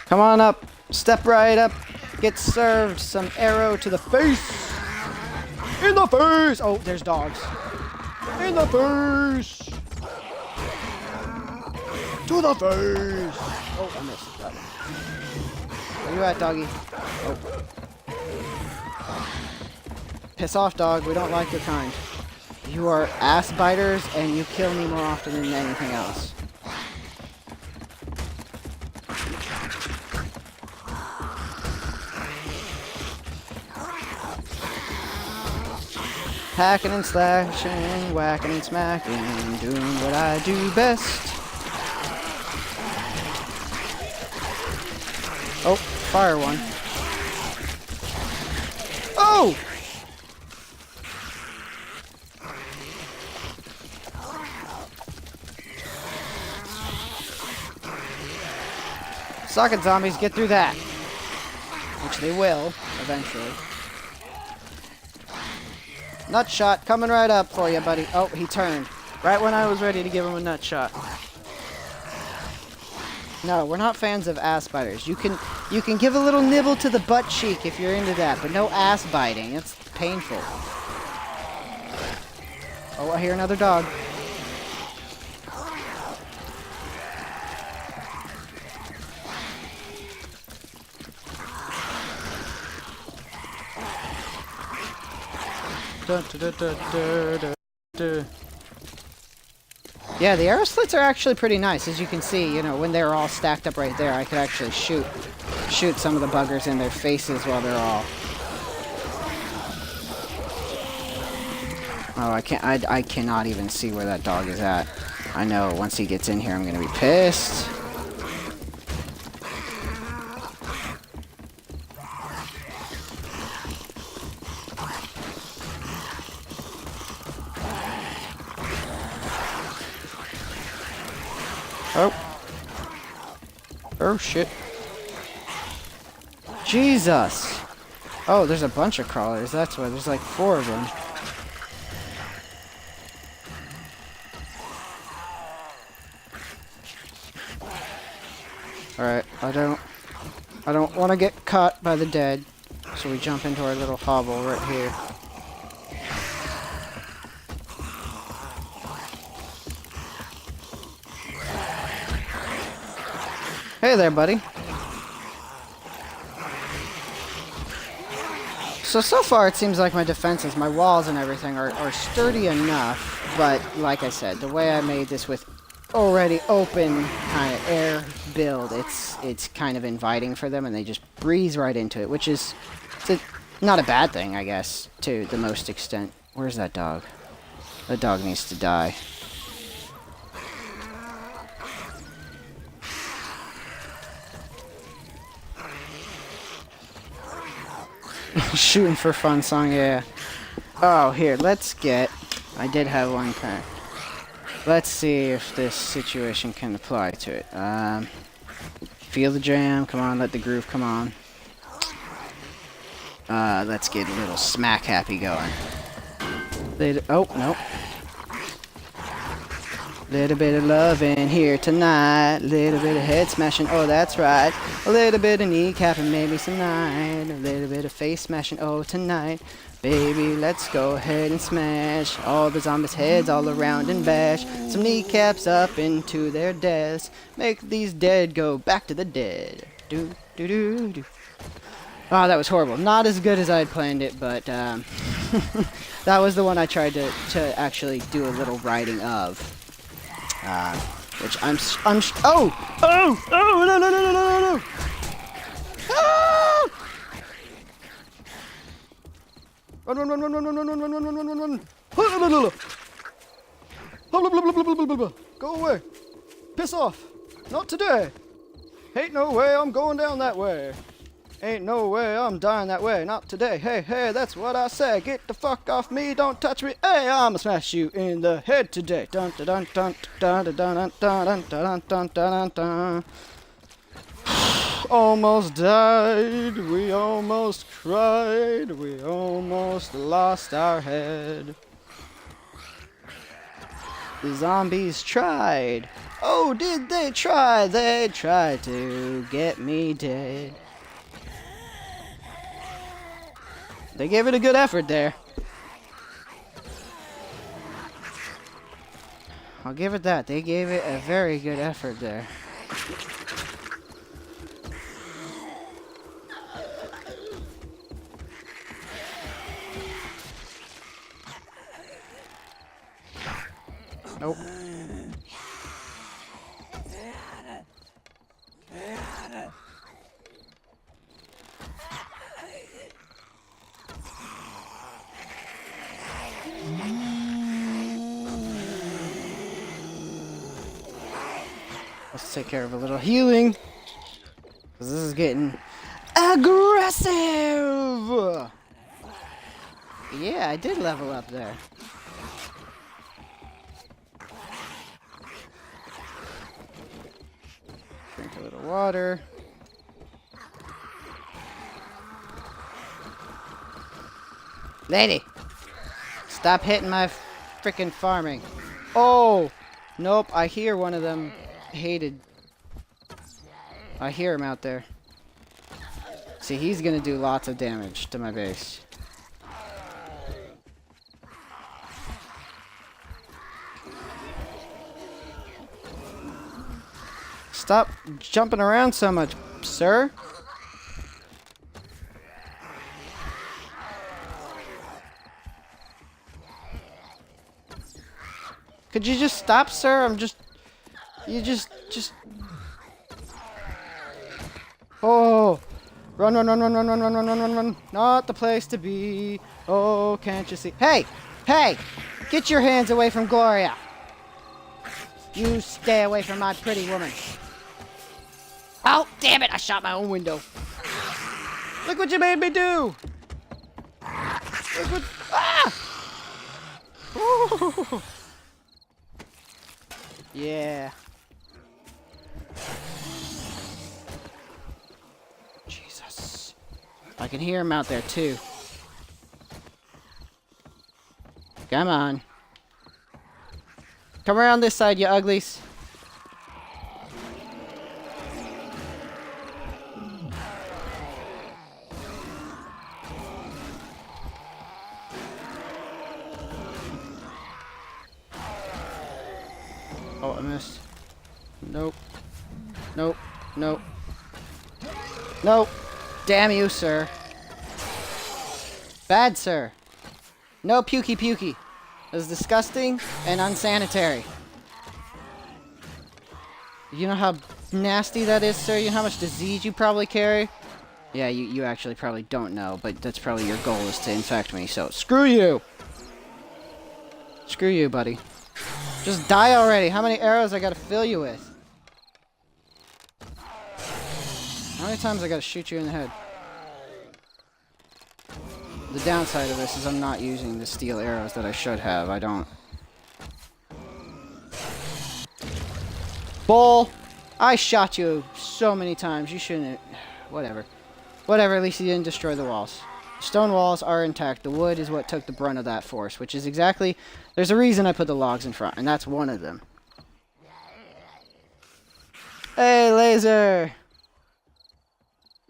Come on up, step right up. Get served some arrow to the face. In the face! Oh, there's dogs. In the face! To the face! Oh, I missed. Got it. Where you at, doggy? Oh. Piss off, dog. We don't like your kind. You are ass biters, and you kill me more often than anything else. Hacking and slashing, whacking and smacking, doing what I do best. Oh, fire one. Oh! Socket zombies, get through that. Which they will, eventually. Nut shot coming right up for you, buddy. Oh, he turned. Right when I was ready to give him a nut shot. No, we're not fans of ass biters. You can give a little nibble to the butt cheek if you're into that, but no ass biting. It's painful. Oh, I hear another dog. Yeah, the arrow slits are actually pretty nice, as you can see. You know, when they're all stacked up right there, I could actually shoot some of the buggers in their faces while they're all. Oh, I cannot even see where that dog is at. I know once he gets in here, I'm gonna be pissed. Oh. Oh, shit. Jesus! Oh, there's a bunch of crawlers. That's why. There's like 4 of them. Alright, I don't want to get caught by the dead. So we jump into our little hovel right here. Hey there, buddy. So far it seems like my defenses, my walls and everything are sturdy enough, but like I said, the way I made this with already open kind of air build, it's kind of inviting for them and they just breeze right into it, which is not a bad thing, I guess, to the most extent. Where's that dog? That dog needs to die. Shooting for fun song, yeah. Oh, here, let's get... I did have one pack. Let's see if this situation can apply to it. Feel the jam, come on, let the groove come on. Let's get a little smack happy going. Oh, nope. Little bit of love in here tonight. Little bit of head smashing, oh that's right. A little bit of kneecapping, maybe some night. A little bit of face smashing, oh tonight. Baby, let's go ahead and smash all the zombies' heads all around and bash some kneecaps up into their deaths. Make these dead go back to the dead. Do do do do. Oh, that was horrible. Not as good as I had planned it, but that was the one I tried to actually do a little writing of. Which oh! Oh! Oh! No, no, no, no, no, no, no! Ah! Run, run, run, run, run, run, run, run, run, run, run, run, run! Go away! Piss off! Not today! Ain't no way I'm going down that way! Ain't no way I'm dying that way, not today. Hey, hey, that's what I say. Get the fuck off me, don't touch me. Hey, I'ma smash you in the head today. Dun dun dun dun dun dun dun dun dun dun dun dun. Almost died, we almost cried, we almost lost our head. The zombies tried. Oh, did they try? They tried to get me dead. They gave it a good effort there. I'll give it that. They gave it a very good effort there. Nope. Let's take care of a little healing. Because this is getting aggressive! Yeah, I did level up there. Drink a little water. Lady! Stop hitting my frickin' farming. Oh! Nope, I hear one of them hated. I hear him out there. See, he's gonna do lots of damage to my base. Stop jumping around so much, sir. Could you just stop, sir? You just... Oh! Run, run, run, run, run, run, run, run, run, run, run. Not the place to be. Oh, can't you see? Hey! Hey! Get your hands away from Gloria! You stay away from my pretty woman. Oh, damn it! I shot my own window. Look what you made me do! Look what... Ah! Ooh. Yeah. Jesus. I can hear him out there too. Come on. Come around this side, you uglies. I missed. Nope. Nope. Nope. Nope. Damn you, sir. Bad, sir. No pukey pukey. It was disgusting and unsanitary. You know how nasty that is, sir? You know how much disease you probably carry? Yeah, you actually probably don't know, but that's probably your goal is to infect me, so screw you! Screw you, buddy. Just die already. How many arrows I gotta fill you with? How many times I gotta shoot you in the head? The downside of this is I'm not using the steel arrows that I should have. I don't. Bull! I shot you so many times. You shouldn't. Whatever. Whatever, at least you didn't destroy the walls. Stone walls are intact. The wood is what took the brunt of that force, which is exactly... There's a reason I put the logs in front, and that's one of them. Hey, laser!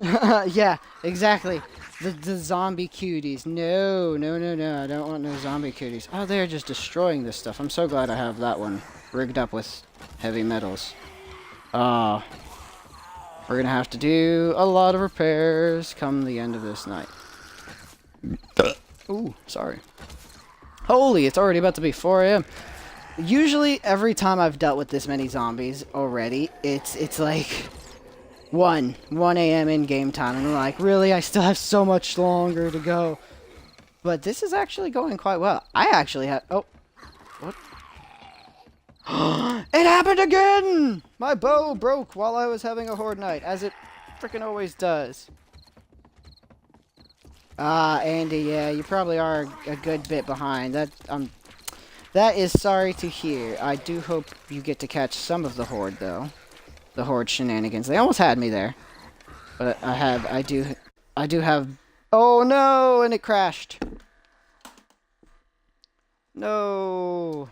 Yeah, exactly. The zombie cuties. No, no, no, no. I don't want no zombie cuties. Oh, they're just destroying this stuff. I'm so glad I have that one rigged up with heavy metals. We're gonna have to do a lot of repairs come the end of this night. Ooh, sorry. Holy, it's already about to be 4 a.m. Usually, every time I've dealt with this many zombies already, it's like 1 a.m. in game time, and I'm like, really? I still have so much longer to go. But this is actually going quite well. I actually have... Oh. What? It happened again! My bow broke while I was having a horde night, as it frickin' always does. Andy, yeah, you probably are a good bit behind. That is sorry to hear. I do hope you get to catch some of the horde, though. The horde shenanigans. They almost had me there. But I do have... Oh, no! And it crashed. No...